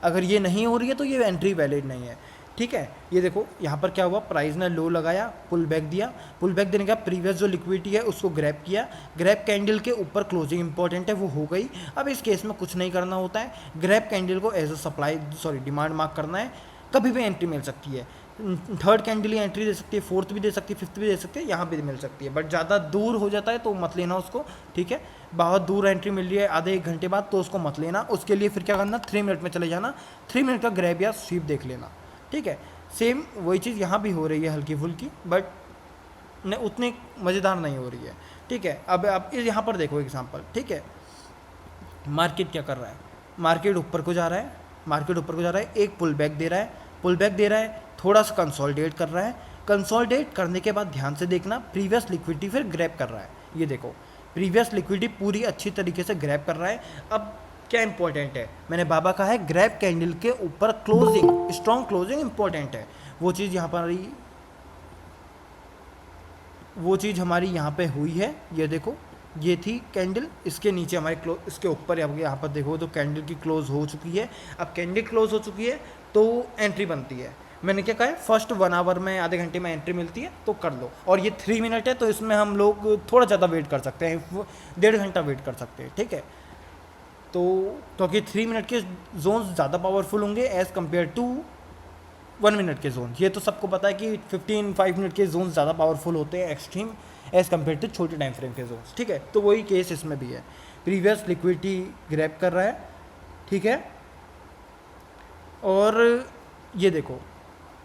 अगर ये नहीं हो रही है तो ये एंट्री वैलिड नहीं है, ठीक है। ये देखो यहाँ पर क्या हुआ, प्राइस ने लो लगाया, पुल बैक दिया, पुल बैक देने का प्रीवियस जो लिक्विडिटी है उसको ग्रैब किया, ग्रैब कैंडल के ऊपर क्लोजिंग इंपॉर्टेंट है, वो हो गई। अब इस केस में कुछ नहीं करना होता है, ग्रैब कैंडल को एज अ डिमांड मार्क करना है, कभी भी एंट्री मिल सकती है। थर्ड कैंडल ही एंट्री दे सकती है, फोर्थ भी दे सकती है, फिफ्थ भी दे सकती है, यहाँ पे भी मिल सकती है, बट ज़्यादा दूर हो जाता है तो मत लेना उसको, ठीक है। बहुत दूर एंट्री मिल रही है आधे एक घंटे बाद तो उसको मत लेना। उसके लिए फिर क्या करना, 3 मिनट में चले जाना, 3 मिनट का ग्रैब या स्वीप देख लेना, ठीक है। सेम वही चीज़ यहाँ भी हो रही है हल्की फुल्की, बट न उतनी मज़ेदार नहीं हो रही है, ठीक है। अब आप यहाँ पर देखो एग्जाम्पल, ठीक है। मार्केट क्या कर रहा है, मार्केट ऊपर को जा रहा है, मार्केट ऊपर को जा रहा है, एक पुल बैक दे रहा है, पुल बैक दे रहा है, थोड़ा सा कंसोलिडेट कर रहा है, कंसोलिडेट करने के बाद ध्यान से देखना प्रीवियस लिक्विडिटी फिर ग्रैब कर रहा है। ये देखो प्रीवियस लिक्विडिटी पूरी अच्छी तरीके से ग्रैब कर रहा है। अब क्या इंपॉर्टेंट है, मैंने बाबा कहा है ग्रैब कैंडल के ऊपर क्लोजिंग, स्ट्रॉन्ग क्लोजिंग इंपॉर्टेंट है। वो चीज़ यहाँ पर वो चीज़ हमारी यहाँ पे हुई है। ये देखो ये थी कैंडल, इसके नीचे हमारे इसके ऊपर यहाँ पर देखो तो कैंडल की क्लोज हो चुकी है। अब कैंडल क्लोज हो चुकी है तो एंट्री बनती है। मैंने क्या कहा है, फर्स्ट 1 आवर में, आधे घंटे में एंट्री मिलती है तो कर लो। और ये 3 मिनट है तो इसमें हम लोग थोड़ा ज़्यादा वेट कर सकते हैं, 1.5 घंटा वेट कर सकते हैं, ठीक है। तो क्योंकि 3 मिनट के जोन ज़्यादा पावरफुल होंगे एज़ कम्पेयर टू 1 मिनट के जोन। ये तो सबको पता है कि 5 मिनट के जोन ज़्यादा पावरफुल होते हैं एक्सट्रीम एज़ कम्पेयर टू छोटे टाइम फ्रेम के जोन, ठीक है। तो वही केस इसमें भी है, प्रीवियस लिक्विडिटी ग्रैब कर रहा है, ठीक है। और ये देखो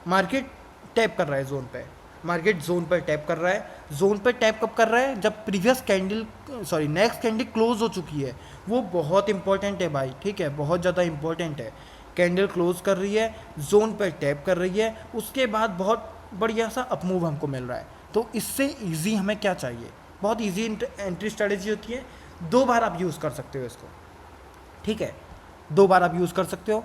मार्केट टैप कर रहा है जोन पे, मार्केट जोन पर टैप कर रहा है। जोन पे टैप कब कर रहा है, जब previous candle next candle close हो चुकी है। वो बहुत इंपॉर्टेंट है भाई, ठीक है, बहुत ज़्यादा इंपॉर्टेंट है। कैंडल क्लोज कर रही है, जोन पर टैप कर रही है, उसके बाद बहुत बढ़िया सा अपमूव हमको मिल रहा है। तो इससे इजी हमें क्या चाहिए, बहुत इजी एंट्री स्ट्रेटेजी होती है। 2 बार आप यूज़ कर सकते हो इसको, ठीक है, 2 बार आप यूज़ कर सकते हो।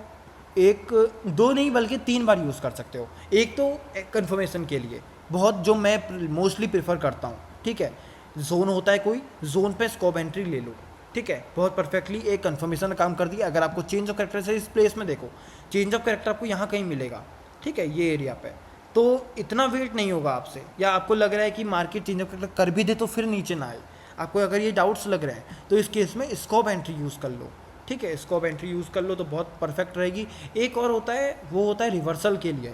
एक 2 नहीं बल्कि 3 बार यूज़ कर सकते हो। एक तो कंफर्मेशन के लिए बहुत, जो मैं मोस्टली प्रेफर करता हूँ, ठीक है। जोन होता है कोई, जोन पे स्कॉप एंट्री ले लो, ठीक है, बहुत परफेक्टली एक कंफर्मेशन काम कर दिया। अगर आपको चेंज ऑफ कैरेक्टर से इस प्लेस में देखो, चेंज ऑफ कैरेक्टर आपको यहाँ कहीं मिलेगा, ठीक है, ये एरिया पे, तो इतना वेट नहीं होगा आपसे। या आपको लग रहा है कि मार्केट चेंज ऑफ कैरेक्टर कर भी दे तो फिर नीचे ना आए, आपको अगर ये डाउट्स लग रहे हैं तो इस केस में स्कॉप एंट्री यूज़ कर लो, ठीक है, स्कॉप एंट्री यूज़ कर लो तो बहुत परफेक्ट रहेगी। एक और होता है, वो होता है रिवर्सल के लिए,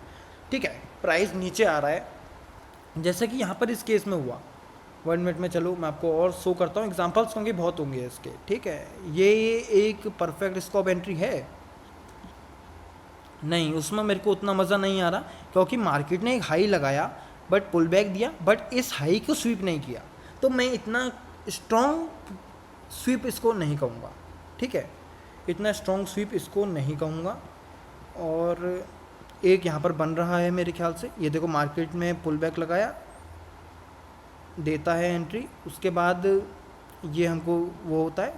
ठीक है। प्राइस नीचे आ रहा है जैसे कि यहाँ पर इस केस में हुआ, 1 मिनट में चलो मैं आपको और शो करता हूँ, एग्जांपल्स होंगे बहुत होंगे इसके, ठीक है। ये एक परफेक्ट स्कॉप एंट्री है नहीं, उसमें मेरे को उतना मज़ा नहीं आ रहा क्योंकि मार्केट ने एक हाई लगाया बट पुल बैक दिया, बट इस हाई को स्वीप नहीं किया, तो मैं इतना स्ट्रॉन्ग स्वीप इसको नहीं कहूँगा, ठीक है, इतना स्ट्रॉन्ग स्वीप इसको नहीं कहूँगा। और एक यहाँ पर बन रहा है मेरे ख्याल से, ये देखो मार्केट में पुल बैक लगाया, देता है एंट्री, उसके बाद ये हमको वो होता है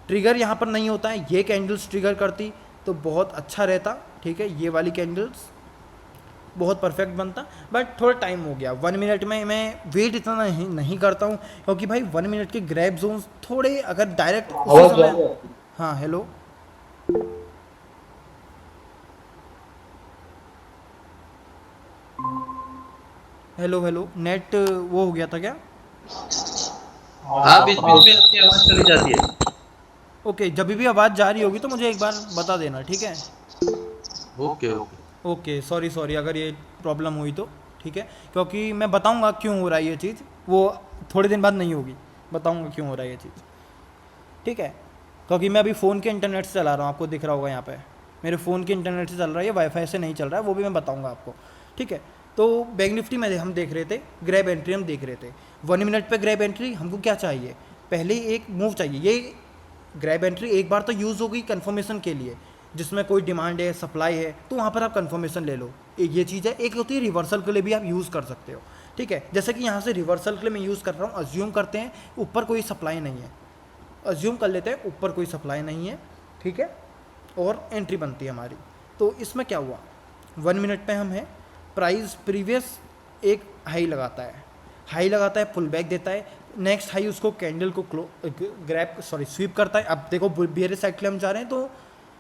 ट्रिगर, यहाँ पर नहीं होता है। ये कैंडल्स ट्रिगर करती तो बहुत अच्छा रहता, ठीक है, ये वाली कैंडल्स बहुत परफेक्ट बनता, बट थोड़ा टाइम हो गया। 1 मिनट में मैं वेट इतना नहीं करता हूँ क्योंकि भाई 1 मिनट के ग्रैब जोन्स थोड़े अगर डायरेक्ट उसी समय, हाँ हेलो हेलो हेलो, नेट वो हो गया था क्या? हाँ, बीच बीच में आपकी आवाज चली जाती है। ओके, जब भी आवाज़ जा रही होगी तो मुझे एक बार बता देना, ठीक है। Okay okay. ओके, सॉरी अगर ये प्रॉब्लम हुई तो, ठीक है, क्योंकि मैं बताऊंगा क्यों हो रहा है ये चीज़, वो थोड़े दिन बाद नहीं होगी, बताऊंगा क्यों हो रहा है ये चीज़, ठीक है। क्योंकि मैं अभी फ़ोन के इंटरनेट से चला रहा हूँ, आपको दिख रहा होगा यहाँ पे मेरे फ़ोन के इंटरनेट से चल रहा है, ये वाईफाई से नहीं चल रहा है, वो भी मैं बताऊँगा आपको, ठीक है। तो बैंक निफ्टी में हम देख रहे थे, ग्रैब एंट्री हम देख रहे थे। 1 मिनट पे ग्रैब एंट्री हमको क्या चाहिए, पहले एक मूव चाहिए। ये ग्रैब एंट्री एक बार तो यूज़ हो गई कन्फर्मेशन के लिए, जिसमें कोई डिमांड है, सप्लाई है, तो वहाँ पर आप कन्फर्मेशन ले लो, एक ये चीज़ है। एक होती है रिवर्सल के लिए भी आप यूज़ कर सकते हो, ठीक है। जैसे कि यहाँ से रिवर्सल के लिए मैं यूज़ कर रहा हूँ, अज्यूम करते हैं ऊपर कोई सप्लाई नहीं है, अज्यूम कर लेते हैं ऊपर कोई सप्लाई नहीं है, ठीक है, और एंट्री बनती है हमारी। तो इसमें क्या हुआ, 1 मिनट पे हम हैं, प्राइस प्रीवियस एक हाई लगाता है, पुल बैक देता है, नेक्स्ट हाई उसको कैंडल को स्वीप करता है। अब देखो बियरिश साइड के लिए हम जा रहे हैं तो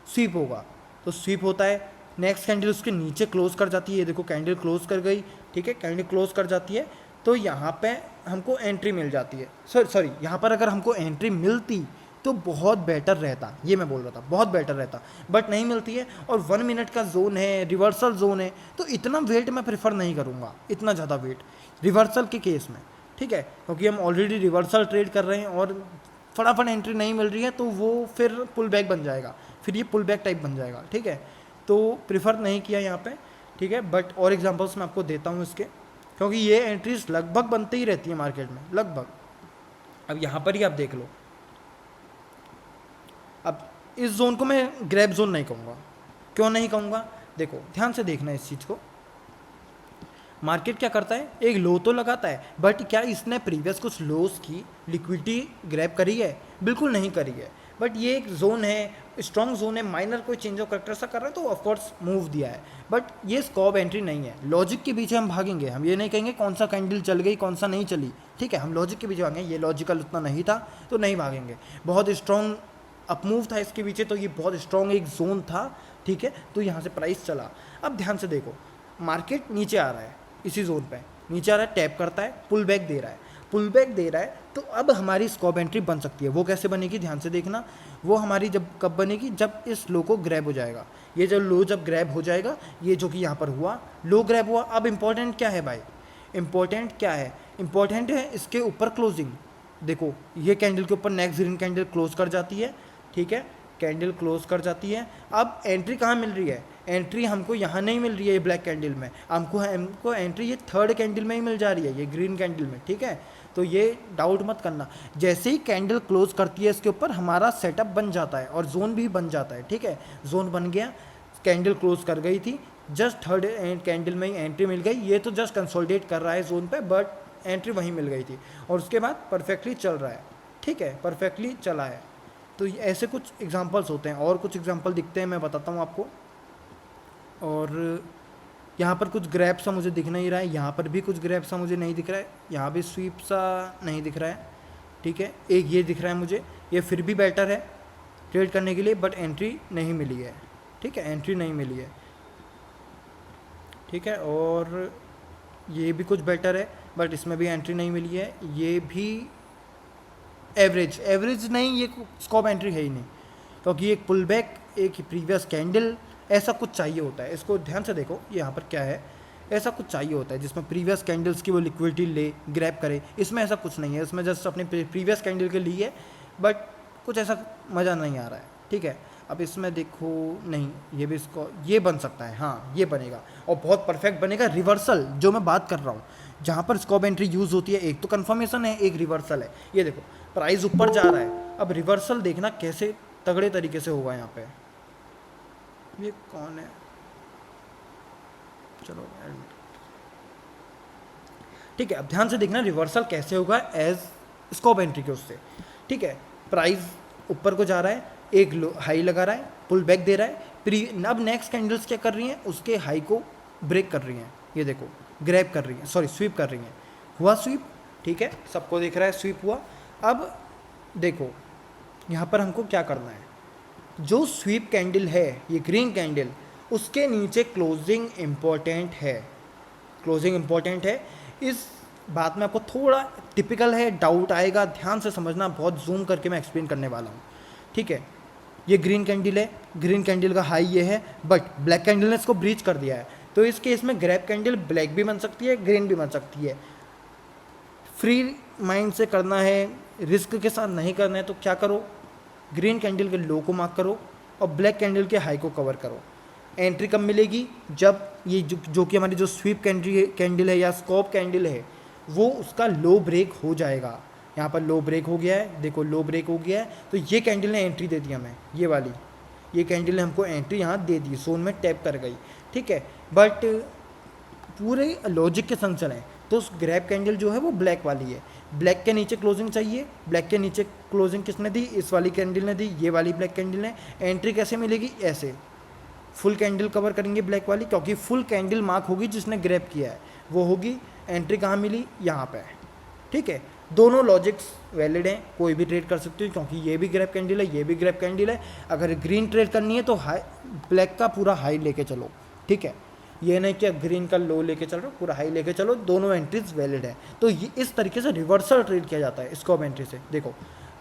स्वीप होगा, तो स्वीप होता है, नेक्स्ट कैंडल उसके नीचे क्लोज कर जाती है, ये देखो कैंडल क्लोज कर गई, ठीक है, कैंडल क्लोज कर जाती है, तो यहाँ पे हमको एंट्री मिल जाती है। सॉरी यहाँ पर अगर हमको एंट्री मिलती तो बहुत बेटर रहता, ये मैं बोल रहा था, बहुत बेटर रहता, बट नहीं मिलती है। और 1 मिनट का जोन है, रिवर्सल जोन है, तो इतना वेट मैं प्रेफर नहीं करूँगा, इतना ज़्यादा वेट रिवर्सल के केस में, ठीक है, क्योंकि हम ऑलरेडी रिवर्सल ट्रेड कर रहे हैं और फटाफट एंट्री नहीं मिल रही है, तो वो फिर पुल बैक बन जाएगा, फिर ये पुल बैक टाइप बन जाएगा, ठीक है। तो प्रेफर नहीं किया यहाँ पे, ठीक है। बट और एग्जांपल्स मैं आपको देता हूँ इसके, क्योंकि ये एंट्रीज लगभग बनती ही रहती है मार्केट में, लगभग। अब यहाँ पर ही आप देख लो, अब इस जोन को मैं ग्रैब जोन नहीं कहूँगा, क्यों नहीं कहूँगा, देखो ध्यान से देखना इस चीज़ को। मार्केट क्या करता है, एक लो तो लगाता है, बट क्या इसने प्रीवियस कुछ लोस की लिक्विडिटी ग्रैब करी है, बिल्कुल नहीं करी है। बट ये एक जोन है, स्ट्रॉन्ग जोन है, माइनर कोई चेंज ऑफ करेक्टर सा कर रहा है तो ऑफकोर्स मूव दिया है, बट ये स्कॉप एंट्री नहीं है। लॉजिक के पीछे हम भागेंगे, हम ये नहीं कहेंगे कौन सा कैंडल चल गई कौन सा नहीं चली, ठीक है, हम लॉजिक के पीछे भागेंगे। ये लॉजिकल उतना नहीं था तो नहीं भागेंगे, बहुत स्ट्रॉन्ग अपमूव था इसके पीछे, तो ये बहुत स्ट्रॉन्ग एक जोन था, ठीक है, तो यहाँ से प्राइस चला। अब ध्यान से देखो, मार्केट नीचे आ रहा है, इसी जोन पे नीचे आ रहा है, टैप करता है, पुल बैक दे रहा है, तो अब हमारी स्कॉप एंट्री बन सकती है। वो कैसे बनेगी, ध्यान से देखना, वो हमारी जब कब बनेगी, जब इस लो को ग्रैब हो जाएगा, ये जब लो जब ग्रैब हो जाएगा, ये जो कि यहाँ पर हुआ, लो ग्रैब हुआ। अब इम्पोर्टेंट क्या है भाई, इम्पोर्टेंट है इसके ऊपर क्लोजिंग। देखो ये कैंडल के ऊपर नेक्स्ट ग्रीन कैंडल क्लोज कर जाती है, ठीक है, कैंडल क्लोज कर जाती है। अब एंट्री कहाँ मिल रही है, एंट्री हमको यहाँ नहीं मिल रही है, ये ब्लैक कैंडल में, हमको एंट्री ये थर्ड कैंडल में ही मिल जा रही है, ये ग्रीन कैंडल में, ठीक है। तो ये डाउट मत करना, जैसे ही कैंडल क्लोज करती है इसके ऊपर हमारा सेटअप बन जाता है और जोन भी बन जाता है, ठीक है। जोन बन गया, कैंडल क्लोज कर गई थी, जस्ट थर्ड कैंडल में ही एंट्री मिल गई, ये तो जस्ट कंसोलिडेट कर रहा है जोन पे, बट एंट्री वहीं मिल गई थी और उसके बाद परफेक्टली चल रहा है, ठीक है, परफेक्टली चला है। तो ऐसे कुछ एग्जांपल्स होते हैं, और कुछ एग्जांपल दिखते हैं, मैं बताता हूँ आपको। और यहाँ पर कुछ ग्रैप सा मुझे दिख नहीं रहा है, यहाँ पर भी कुछ ग्रैप सा मुझे नहीं दिख रहा है, यहाँ भी स्वीप सा नहीं दिख रहा है, ठीक है। एक ये दिख रहा है मुझे, ये फिर भी बेटर है ट्रेड करने के लिए, बट एंट्री नहीं मिली है, ठीक है, एंट्री नहीं मिली है, ठीक है। और ये भी कुछ बेटर है, बट इसमें भी एंट्री नहीं मिली है, ये भी एवरेज नहीं, ये स्कॉप एंट्री है ही नहीं, क्योंकि एक पुल बैक, एक प्रीवियस कैंडल, ऐसा कुछ चाहिए होता है। इसको ध्यान से देखो, यहाँ पर क्या है, ऐसा कुछ चाहिए होता है जिसमें प्रीवियस कैंडल्स की वो लिक्विडिटी ले ग्रैब करे, इसमें ऐसा कुछ नहीं है, इसमें जस्ट अपने प्रीवियस कैंडल के लिए, बट कुछ ऐसा मज़ा नहीं आ रहा है, ठीक है। अब इसमें देखो, नहीं, ये भी इसको ये बन सकता है, हाँ ये बनेगा और बहुत परफेक्ट बनेगा। रिवर्सल जो मैं बात कर रहा हूँ, जहाँ पर स्कॉप एंट्री यूज़ होती है, एक तो कन्फर्मेशन है, एक रिवर्सल है। ये देखो प्राइस ऊपर जा रहा है, अब रिवर्सल देखना कैसे तगड़े तरीके से होगा यहाँ पे। ये कौन है, चलो ठीक है, अब ध्यान से देखना रिवर्सल कैसे होगा एज स्कॉप एंट्री के उससे, ठीक है। प्राइस ऊपर को जा रहा है, एक हाई लगा रहा है, पुल बैक दे रहा है, अब नेक्स्ट कैंडल्स क्या कर रही हैं, उसके हाई को ब्रेक कर रही हैं, ये देखो ग्रैब कर रही हैं, सॉरी स्वीप कर रही हैं, हुआ स्वीप, ठीक है, सबको दिख रहा है स्वीप हुआ। अब देखो यहाँ पर हमको क्या करना है, जो स्वीप कैंडल है ये ग्रीन कैंडल, उसके नीचे क्लोजिंग इम्पोर्टेंट है, क्लोजिंग इम्पोर्टेंट है। इस बात में आपको थोड़ा टिपिकल है, डाउट आएगा, ध्यान से समझना, बहुत जूम करके मैं एक्सप्लेन करने वाला हूँ, ठीक है। ये ग्रीन कैंडल है, ग्रीन कैंडल का हाई ये है, बट ब्लैक कैंडल ने इसको ब्रीच कर दिया है, तो इस केस में ग्रैब कैंडल ब्लैक भी बन सकती है, ग्रीन भी बन सकती है। फ्री माइंड से करना है, रिस्क के साथ नहीं करना है, तो क्या करो, ग्रीन कैंडल के लो को मार्क करो और ब्लैक कैंडल के हाई को कवर करो। एंट्री कब मिलेगी, जब ये जो कि हमारी जो स्वीप कैंडल है या स्कॉप कैंडल है, वो उसका लो ब्रेक हो जाएगा, यहाँ पर लो ब्रेक हो गया है, देखो लो ब्रेक हो गया है, तो ये कैंडल ने एंट्री दे दी हमें, ये वाली, ये कैंडल ने हमको एंट्री यहाँ दे दी, जोन में टैप कर गई, ठीक है। बट पूरे लॉजिक के संग चलें तो ग्रैब कैंडल जो है वो ब्लैक वाली है, ब्लैक के नीचे क्लोजिंग चाहिए, ब्लैक के नीचे क्लोजिंग किसने दी, इस वाली कैंडल ने दी, ये वाली ब्लैक कैंडल ने। एंट्री कैसे मिलेगी, ऐसे फुल कैंडल कवर करेंगे ब्लैक वाली, क्योंकि फुल कैंडल मार्क होगी जिसने ग्रैब किया है वो होगी। एंट्री कहाँ मिली, यहाँ पे, ठीक है। दोनों लॉजिक्स वैलिड हैं, कोई भी ट्रेड कर सकते हो, क्योंकि ये भी ग्रैब कैंडल है, ये भी ग्रैब कैंडल है। अगर ग्रीन ट्रेड करनी है तो हाई ब्लैक का पूरा हाई लेके चलो, ठीक है, ये नहीं कि ग्रीन का लो लेके चल रहे हो, पूरा हाई लेके चलो, दोनों एंट्रीज वैलिड है। तो ये इस तरीके से रिवर्सल ट्रेड किया जाता है स्टॉप एंट्री से। देखो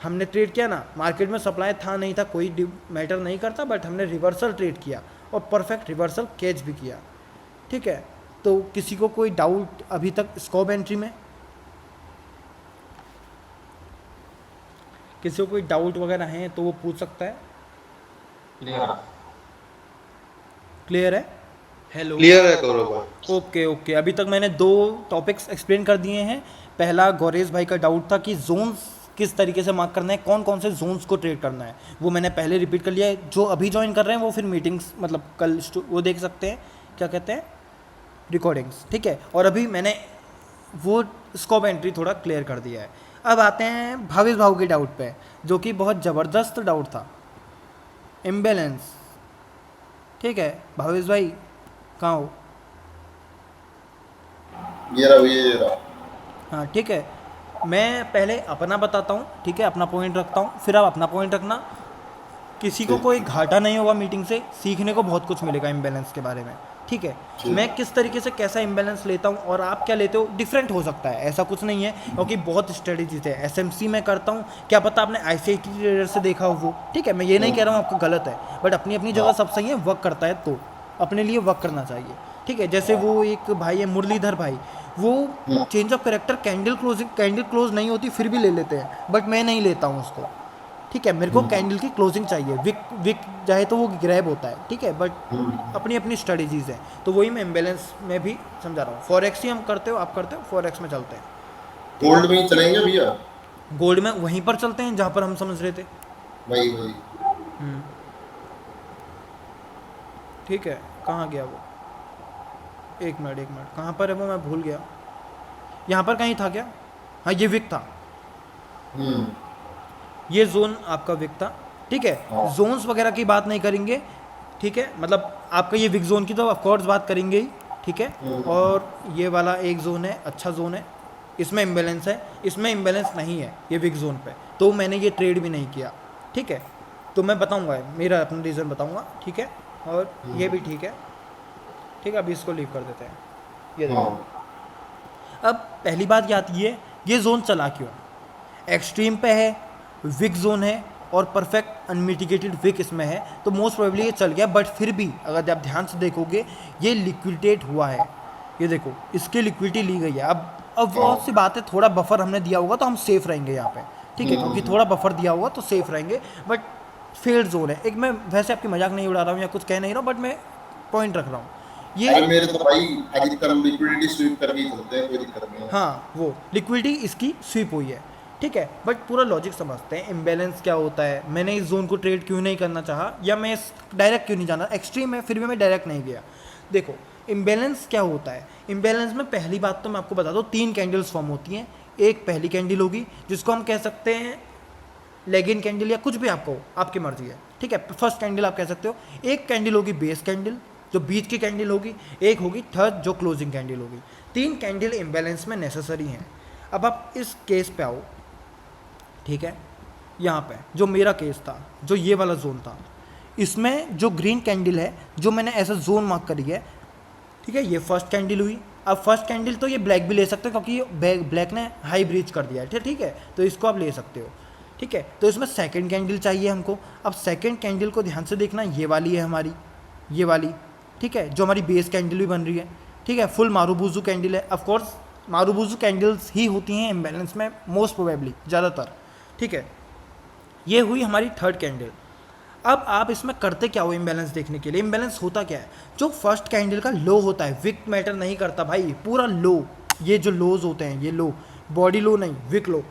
हमने ट्रेड किया ना, मार्केट में सप्लाई था नहीं था कोई मैटर नहीं करता, बट हमने रिवर्सल ट्रेड किया और परफेक्ट रिवर्सल कैच भी किया, ठीक है। तो किसी को कोई डाउट अभी तक स्टॉप एंट्री में, किसी को कोई डाउट वगैरह है तो वो पूछ सकता है। क्लियर है, हेलो, क्लियर है गौरव भाई। Okay okay. अभी तक मैंने 2 टॉपिक्स एक्सप्लेन कर दिए हैं। पहला गौरेश भाई का डाउट था कि जोन्स किस तरीके से मार्क करना है, कौन कौन से जोन्स को ट्रेड करना है, वो मैंने पहले रिपीट कर लिया है। जो अभी ज्वाइन कर रहे हैं वो फिर मीटिंग्स मतलब कल वो देख सकते हैं, क्या कहते हैं, रिकॉर्डिंग्स, ठीक है। और अभी मैंने वो स्कोप एंट्री थोड़ा क्लियर कर दिया है। अब आते हैं भावेश भाव के डाउट पे, जो कि बहुत ज़बरदस्त डाउट था, इम्बैलेंस, ठीक है। भावेश भाई कहाँ हो, ये रहा। हाँ ठीक है, मैं पहले अपना बताता हूँ, ठीक है, अपना पॉइंट रखता हूँ, फिर आप अपना पॉइंट रखना। किसी को कोई घाटा नहीं होगा, मीटिंग से सीखने को बहुत कुछ मिलेगा इम्बैलेंस के बारे में, ठीक है। मैं किस तरीके से कैसा इम्बैलेंस लेता हूँ और आप क्या लेते हो डिफरेंट हो सकता है, ऐसा कुछ नहीं है, क्योंकि बहुत स्ट्रेटजीज है। एसएमसी में करता हूँ, क्या पता आपने आईसीआईटी ट्रेडर से देखा हो वो, ठीक है। मैं ये नहीं कह रहा हूँ आपको गलत है, बट अपनी अपनी जगह सब सही है, वर्क करता है तो अपने लिए वर्क करना चाहिए, ठीक है। जैसे वो एक भाई है मुरलीधर भाई, वो change of character candle close नहीं होती फिर भी ले लेते हैं, बट मैं नहीं लेता हूँ उसको, ठीक है। मेरे को कैंडल की क्लोजिंग चाहिए, विक चाहे तो वो ग्रैब होता है, ठीक है, बट अपनी अपनी स्ट्रेटजीज हैं। तो वही मैं इम्बैलेंस में भी समझा रहा हूँ। फॉरेक्स ही हम करते हो, आप करते हो, फॉरेक्स में चलते हैं। गोल्ड में ही चलेंगे भैया, गोल्ड में वहीं पर चलते हैं जहाँ पर हम समझ रहे थे, वही ठीक है। कहाँ गया वो, एक मिनट कहाँ पर है वो, मैं भूल गया। यहाँ पर कहीं था क्या, हाँ ये विक था, ये जोन आपका विक था, ठीक है। जोन्स वगैरह की बात नहीं करेंगे, ठीक है, मतलब आपका ये विक जोन की तो ऑफकोर्स बात करेंगे ही, ठीक है। और ये वाला एक जोन है, अच्छा जोन है, इसमें इम्बैलेंस है, इसमें इम्बैलेंस नहीं है ये विक जोन पे, तो मैंने ये ट्रेड भी नहीं किया, ठीक है। तो मैं बताऊंगा, मेरा अपना रीज़न बताऊंगा, ठीक है। और ये भी ठीक है, ठीक है। अभी इसको लीव कर देते हैं, ये देखो। अब पहली बात ये आती है, ये जोन चला क्यों, एक्सट्रीम पे है, विक जोन है और परफेक्ट अनमिटिगेटेड विक इसमें है, तो मोस्ट प्रोबेबली ये चल गया। बट फिर भी अगर आप ध्यान से देखोगे ये लिक्विडेट हुआ है, ये देखो इसकी लिक्विडिटी ली गई है। अब बहुत सी बात है, थोड़ा बफर हमने दिया होगा तो हम सेफ रहेंगे यहाँ पे, ठीक है, क्योंकि थोड़ा बफर दिया होगा तो सेफ रहेंगे। बट फेल्ड जोन है एक, मैं वैसे आपकी मजाक नहीं उड़ा रहा हूँ या कुछ कह नहीं रहा हूँ, बट मैं पॉइंट रख रहा हूँ ये। अरे मेरे तो भाई अधिकतर लिक्विडिटी स्वीप करके ही चलते हैं, कोई दिक्कत नहीं है। हाँ वो लिक्विडिटी इसकी स्वीप हुई है, ठीक है। बट पूरा लॉजिक समझते हैं, इम्बैलेंस क्या होता है, मैंने इस जोन को ट्रेड क्यों नहीं करना चाहा, या मैं डायरेक्ट क्यों नहीं जाना, एक्सट्रीम है फिर भी मैं डायरेक्ट नहीं गया। देखो इम्बैलेंस क्या होता है, इम्बैलेंस में पहली बात तो मैं आपको बता दूँ, 3 कैंडल्स फॉर्म होती हैं। एक पहली कैंडल होगी जिसको हम कह सकते हैं लेगिन कैंडल या कुछ भी आपको, आपकी मर्जी है, ठीक है, फर्स्ट कैंडल आप कह सकते हो। एक कैंडल होगी बेस कैंडल जो बीच की कैंडल होगी, एक होगी थर्ड जो क्लोजिंग कैंडल होगी। 3 कैंडल इम्बैलेंस में नेसेसरी हैं। अब आप इस केस पे आओ, ठीक है, यहाँ पे जो मेरा केस था, जो ये वाला जोन था, इसमें जो ग्रीन कैंडल है जो मैंने ऐसा जोन मार्क करी है, ठीक है, ये फर्स्ट कैंडल हुई। अब फर्स्ट कैंडल तो ये ब्लैक भी ले सकते हो क्योंकि ब्लैक ने हाई ब्रीच कर दिया है, ठीक है, तो इसको आप ले सकते हो, ठीक है। तो इसमें सेकंड कैंडल चाहिए हमको। अब सेकंड कैंडल को ध्यान से देखना, ये वाली है हमारी, ये वाली, ठीक है, जो हमारी बेस कैंडल भी बन रही है, ठीक है, फुल मारूबुजू कैंडल है। ऑफ कोर्स मारूबुजू कैंडल्स ही होती हैं इम्बैलेंस में मोस्ट प्रोबेबली ज़्यादातर, ठीक है। ये हुई हमारी थर्ड कैंडल। अब आप इसमें करते क्या हो इम्बैलेंस देखने के लिए, इम्बैलेंस होता क्या है, जो फर्स्ट कैंडल का लो होता है, विक मैटर नहीं करता भाई, पूरा लो, ये जो लोज होते हैं, ये लो, बॉडी लो नहीं, विक लो,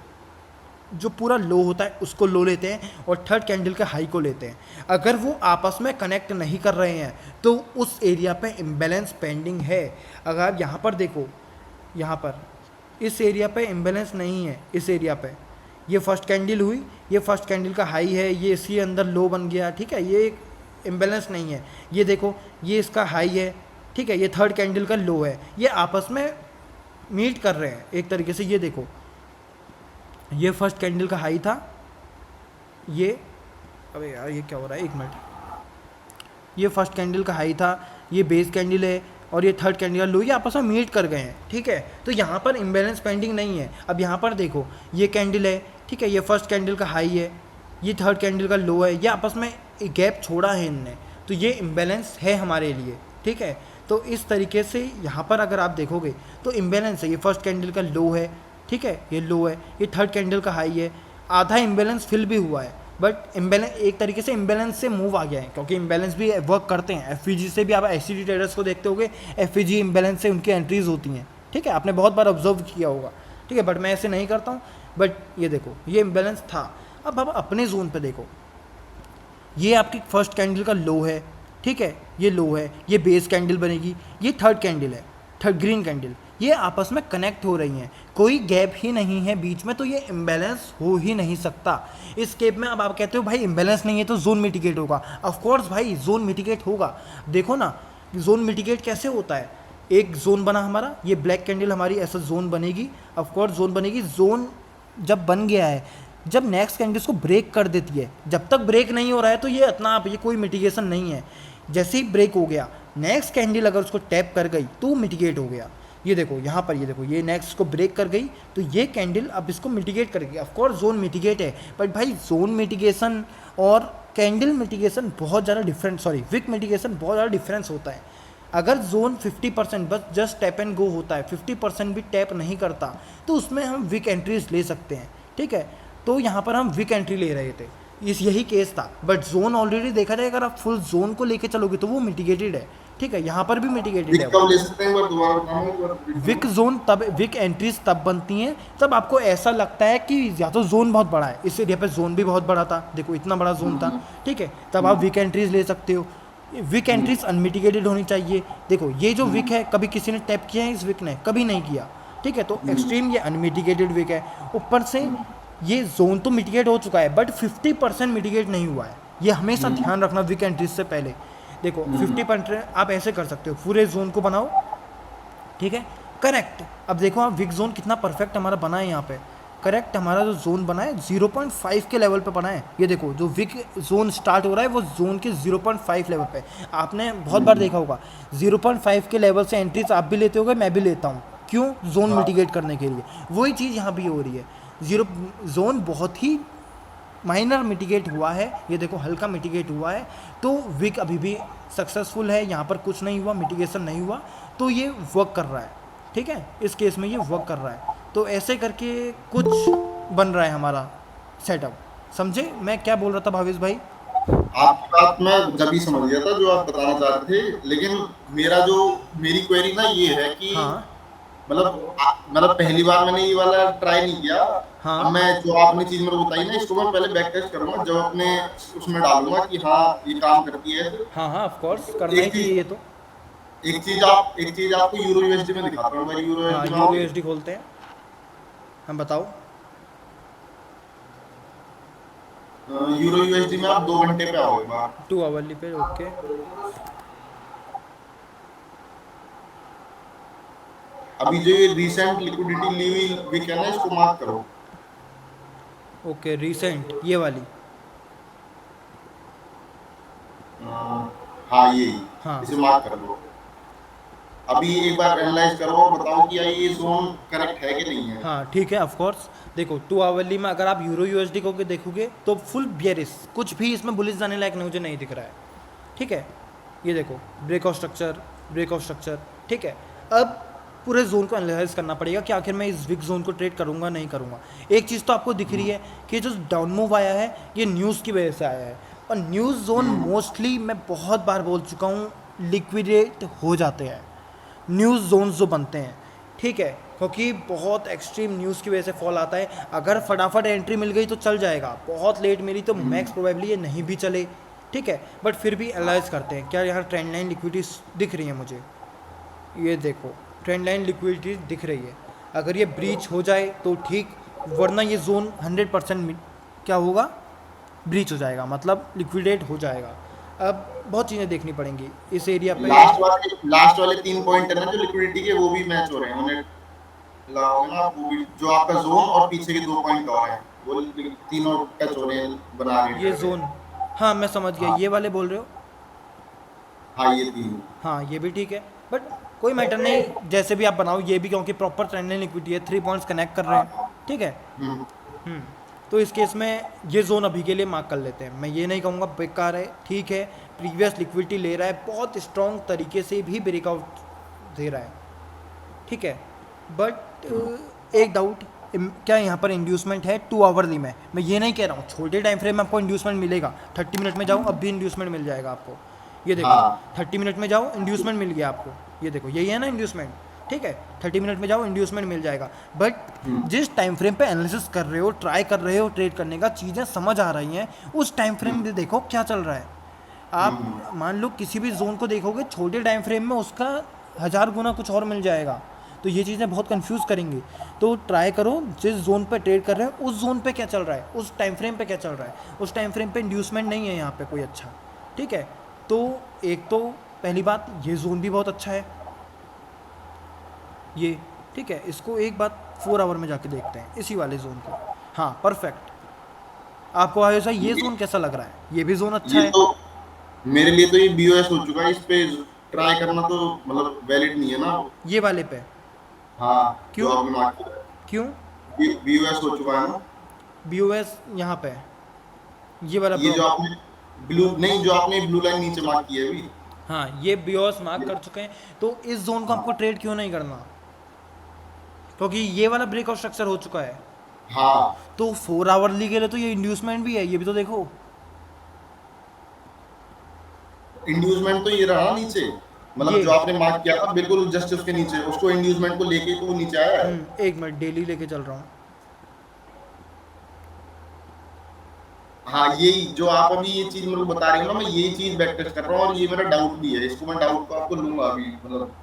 जो पूरा लो होता है उसको लो लेते हैं और थर्ड कैंडल के हाई को लेते हैं। अगर वो आपस में कनेक्ट नहीं कर रहे हैं तो उस एरिया पे इम्बैलेंस पेंडिंग है। अगर आप यहाँ पर देखो, यहाँ पर इस एरिया पे इम्बैलेंस नहीं है, इस एरिया पे ये फर्स्ट कैंडल हुई, ये फर्स्ट कैंडल का हाई है, ये इसी अंदर लो बन गया, ठीक है, ये इम्बैलेंस नहीं है। ये देखो ये इसका हाई है, ठीक है, ये थर्ड कैंडल का लो है, ये आपस में मीट कर रहे हैं एक तरीके से। ये देखो ये फर्स्ट कैंडल का हाई था, ये अबे यार ये क्या हो रहा है, एक मिनट, ये फर्स्ट कैंडल का हाई था, ये बेस कैंडल है और ये थर्ड कैंडल लो, ये आपस में मीट कर गए हैं, ठीक है। तो यहाँ पर इम्बैलेंस पेंडिंग नहीं है। अब यहाँ पर देखो ये कैंडल है, ठीक है, ये फर्स्ट कैंडल का हाई है, ये थर्ड कैंडल का लो है, ये आपस में गैप छोड़ा है इनने, तो ये इम्बैलेंस है हमारे लिए, ठीक है। तो इस तरीके से यहाँ पर अगर आप देखोगे तो इम्बैलेंस है। ये फर्स्ट कैंडल का लो है, ठीक है, ये लो है, ये थर्ड कैंडल का हाई है, आधा इम्बैलेंस फिल भी हुआ है, बट इम्बैलेंस एक तरीके से इम्बैलेंस से मूव आ गया है, क्योंकि इम्बैलेंस भी वर्क करते हैं। एफवीजी से भी आप एससीडी ट्रेडर्स को देखते होगे, एफवीजी इम्बैलेंस से उनकी एंट्रीज होती हैं, ठीक है, आपने बहुत बार ऑब्जर्व किया होगा, ठीक है, बट मैं ऐसे नहीं करता हूँ। बट ये देखो ये इम्बैलेंस था। अब आप अपने जोन पे देखो, ये आपकी फर्स्ट कैंडल का लो है, ठीक है, ये लो है, ये बेस कैंडल बनेगी, ये थर्ड कैंडल है, थर्ड ग्रीन कैंडल, ये आपस में कनेक्ट हो रही हैं, कोई गैप ही नहीं है बीच में, तो ये इम्बैलेंस हो ही नहीं सकता। इस केप में अब आप कहते हो भाई इम्बैलेंस नहीं है तो जोन मिटिगेट होगा। ऑफ कोर्स भाई जोन मिटिगेट होगा। देखो ना जोन मिटिगेट कैसे होता है, एक जोन बना हमारा, ये ब्लैक कैंडल हमारी ऐसा जोन बनेगी, ऑफ कोर्स जोन बनेगी। जोन जब बन गया है, जब नेक्स्ट कैंडल इसको ब्रेक कर देती है, जब तक ब्रेक नहीं हो रहा है तो ये इतना आप, ये कोई मिटिगेशन नहीं है। जैसे ही ब्रेक हो गया, नेक्स्ट कैंडल अगर उसको टैप कर गई तो मिटिगेट हो गया। ये देखो यहाँ पर, ये देखो ये नेक्स्ट को ब्रेक कर गई तो ये कैंडल अब इसको मिटिगेट करेगी। ऑफ कोर्स जोन मिटिगेट है, बट भाई जोन मिटिगेशन और कैंडल मिटिगेशन बहुत ज़्यादा डिफरेंट, सॉरी विक मिटिगेशन बहुत ज़्यादा डिफरेंस होता है। अगर जोन 50% बस जस्ट टैप एंड गो होता है, 50% भी टैप नहीं करता, तो उसमें हम विक एंट्रीज ले सकते हैं, ठीक है। तो यहाँ पर हम विक एंट्री ले रहे थे, यही केस था। बट जोन ऑलरेडी देखा जाए, अगर आप फुल जोन को लेके चलोगे तो वो मिटिगेटेड है, ठीक है, यहाँ पर भी मिटिगेटेड है। कब ले सकते हैं, एक बार दोबारा बताना, एक बार विक जोन तब, विक एंट्रीज तब बनती हैं तब आपको ऐसा लगता है कि या तो जोन बहुत बड़ा है, इस एरिया पे जोन भी बहुत बड़ा था, देखो इतना बड़ा जोन था, ठीक है, तब आप विक एंट्रीज ले सकते हो। विक एंट्रीज अनमिटिगेटेड होनी चाहिए। देखो ये जो विक है, कभी किसी ने टैप किया है इस विक ने, कभी नहीं किया, ठीक है, तो एक्सट्रीम ये अनमिटिगेटेड विक है। ऊपर से ये जोन तो मिटिगेट हो चुका है, बट 50% मिटिगेट नहीं हुआ है, ये हमेशा ध्यान रखना विक एंट्रीज से पहले। देखो 50% आप ऐसे कर सकते हो, पूरे जोन को बनाओ, ठीक है, करेक्ट। अब देखो आप विक जोन कितना परफेक्ट हमारा बना है, यहाँ पे करेक्ट हमारा जो जोन बना है 0.5 के लेवल पे बना है। ये देखो जो विक जोन स्टार्ट हो रहा है वो जोन के 0.5 लेवल पे, आपने बहुत बार देखा होगा 0.5 के लेवल से एंट्रीज आप भी लेते होगे, मैं भी लेता हूँ, क्यों, जोन मिटिगेट करने के लिए। वही चीज़ यहाँ भी हो रही है, जोन बहुत ही माइनर मिटिगेट हुआ है, ये देखो हल्का मिटिगेट हुआ है, तो विक अभी भी सक्सेसफुल है, यहाँ पर कुछ नहीं हुआ, मिटिगेशन नहीं हुआ, तो ये वर्क कर रहा है, ठीक है, इस केस में ये वर्क कर रहा है। तो ऐसे करके कुछ बन रहा है हमारा सेटअप, समझे मैं क्या बोल रहा था भावेश भाई? आपकी बात मैं जब ही समझ गया था जो आप बताना चाहते थे, लेकिन मेरी क्वेरी ना ये है कि हाँ मतलब पहली बार मैंने ये वाला ट्राई नहीं किया। हाँ। अब मैं जो आपने चीज मेरे को बताई ना, इसको मैं पहले बैक टेस्ट करूंगा, जब अपने उसमें डालूंगा कि हाँ ये काम करती है। हाँ हाँ ऑफ कोर्स करना ही चाहिए ये तो। एक चीज आपको यूरो यूएसडी में दिखाता हूँ। मैं यूरो हाँ यूरो यूएसडी खोलते हैं, हम बताओ। यूरो यूएसडी में आप 2 घंटे पे आओगे बाहर, 2 आवरली पे, ओके अभी जो ये रिसेंट लिक्विडिटी ली हुई वीक है ना, इसको मार्क करो। ओके रिसेंट ये वाली, हाँ ये हाँ। इसे मार्क कर लो। अभी एक बार एनालाइज करो और बताओ कि ये जोन करेक्ट है कि नहीं है। हाँ ठीक है ऑफ कोर्स। देखो 2 आवरली में अगर आप यूरो यूएसडी को के देखोगे तो फुल बियरिश, कुछ भी इसमें बुलिश जाने लायक मुझे नहीं दिख रहा है, ठीक है। ये देखो ब्रेकआउट स्ट्रक्चर, ठीक है। अब पूरे जोन को एनालाइज करना पड़ेगा कि आखिर मैं इस विक जोन को ट्रेड करूंगा नहीं करूंगा। एक चीज़ तो आपको दिख रही है कि जो डाउन मूव आया है ये न्यूज़ की वजह से आया है, और न्यूज़ जोन मोस्टली मैं बहुत बार बोल चुका हूँ लिक्विडेट हो जाते हैं। न्यूज़ जोन्स जो बनते हैं ठीक है, क्योंकि बहुत एक्सट्रीम न्यूज़ की वजह से फॉल आता है। अगर फटाफट एंट्री मिल गई तो चल जाएगा, बहुत लेट मिली तो मैक्स प्रोबेबली ये नहीं भी चले, ठीक है। बट फिर भी एनालाइज करते हैं। क्या यहाँ ट्रेंड लाइन लिक्विडिटी दिख रही है मुझे? ये देखो ट्रेंड लाइन लिक्विडिटी दिख रही है। अगर ये ब्रीच हो जाए तो ठीक, वरना ये जोन 100% क्या होगा, ब्रीच हो जाएगा, मतलब लिक्विडेट हो जाएगा। अब बहुत चीज़ें देखनी पड़ेंगी इस एरिया पे। लास्ट वाले 3 पॉइंट है ना जो लिक्विडिटी के, वो भी मैच हो रहे हैं, उन्हें लगाओगे ना, वो भी जो आपका जोन और पीछे के 2 पॉइंट और हैं, वो तीनों टच हो रहे हैं, बना रहे हैं ये जोन, हाँ मैं समझ गया, हाँ। ये वाले बोल रहे हो? हाँ ये 3। हाँ ये भी ठीक है, बट कोई मैटर नहीं, जैसे भी आप बनाओ ये भी, क्योंकि प्रॉपर ट्रेंड लाइन लिक्विडिटी है, 3 पॉइंट्स कनेक्ट कर रहे हैं, ठीक है। हम्म। तो इस केस में ये जोन अभी के लिए मार्क कर लेते हैं। मैं ये नहीं कहूँगा बेकार है, ठीक है, प्रीवियस लिक्विडिटी ले रहा है, बहुत स्ट्रॉन्ग तरीके से भी ब्रेकआउट दे रहा है, ठीक है। बट एक डाउट, क्या यहाँ पर इंड्यूसमेंट है 2 आवरली में? मैं ये नहीं कह रहा हूँ छोटे टाइम फ्रेम में आपको इंड्यूसमेंट मिलेगा, 30 मिनट में जाओ अब भी इंड्यूसमेंट मिल जाएगा आपको। ये देखो हाँ। 30 मिनट में जाओ इंड्यूसमेंट मिल गया आपको, ये देखो यही है ना इंड्यूसमेंट, ठीक है। 30 मिनट में जाओ इंड्यूसमेंट मिल जाएगा। बट जिस टाइम फ्रेम पे एनालिसिस कर रहे हो, ट्राई कर रहे हो ट्रेड करने का, चीज़ें समझ आ रही हैं, उस टाइम फ्रेम में देखो क्या चल रहा है। आप मान लो किसी भी जोन को देखोगे छोटे टाइम फ्रेम में, उसका 1000 गुना कुछ और मिल जाएगा, तो ये चीज़ें बहुत कंफ्यूज करेंगी। तो ट्राई करो जिस जोन पे ट्रेड कर रहे हो उस जोन पे क्या चल रहा है, उस टाइम फ्रेम पे क्या चल रहा है। उस टाइम फ्रेम पे इंड्यूसमेंट नहीं है यहाँ पे कोई अच्छा, ठीक है। तो एक तो पहली बात, ये जोन भी बहुत अच्छा है ये, ठीक है। इसको एक बात 4 आवर में जाके देखते हैं इसी वाले जोन को। हाँ परफेक्ट। आपको आयुष भाई ये जोन कैसा लग रहा है? ये भी जोन अच्छा ये है। तो मेरे लिए तो ये बीओएस हो चुका है, इस पे ट्राई करना तो मतलब वैलिड नहीं है ना। ये वाले पे हाँ क्यों? जो आपने मार्क किया क्यों? बीओएस हो चुका है ना। BOS यहाँ पे ये वाला ये जो आपने जो आपने ब्लू लाइन नीचे मार्क की है अभी, हाँ ये BOS मार्क कर चुके हैं। तो इस जोन को आपको ट्रेड क्यों नहीं करना? क्योंकि ये वाला ब्रेकआउट स्ट्रक्चर हो चुका है। हाँ तो 4 आवरली के लिए तो ये इंड्यूसमेंट भी है, ये भी तो देखो। इंड्यूसमेंट तो ये रहा ना नीचे, मतलब ये जो आपने मार्क किया था बिल्कुल जस्ट उसके नीचे, उसको इंड्यूसमेंट को लेके तो वो नीचे आया है। एक मिनट डेली लेके चल रहा हूँ। हाँ यही जो आप अभी ये चीज मेरे को बता रही हो ना, मैं यही चीज बैक टेस्ट कर रहा हूँ, और ये मेरा डाउट भी है, इसको मैं डाउट को आपको लूंगा अभी, मतलब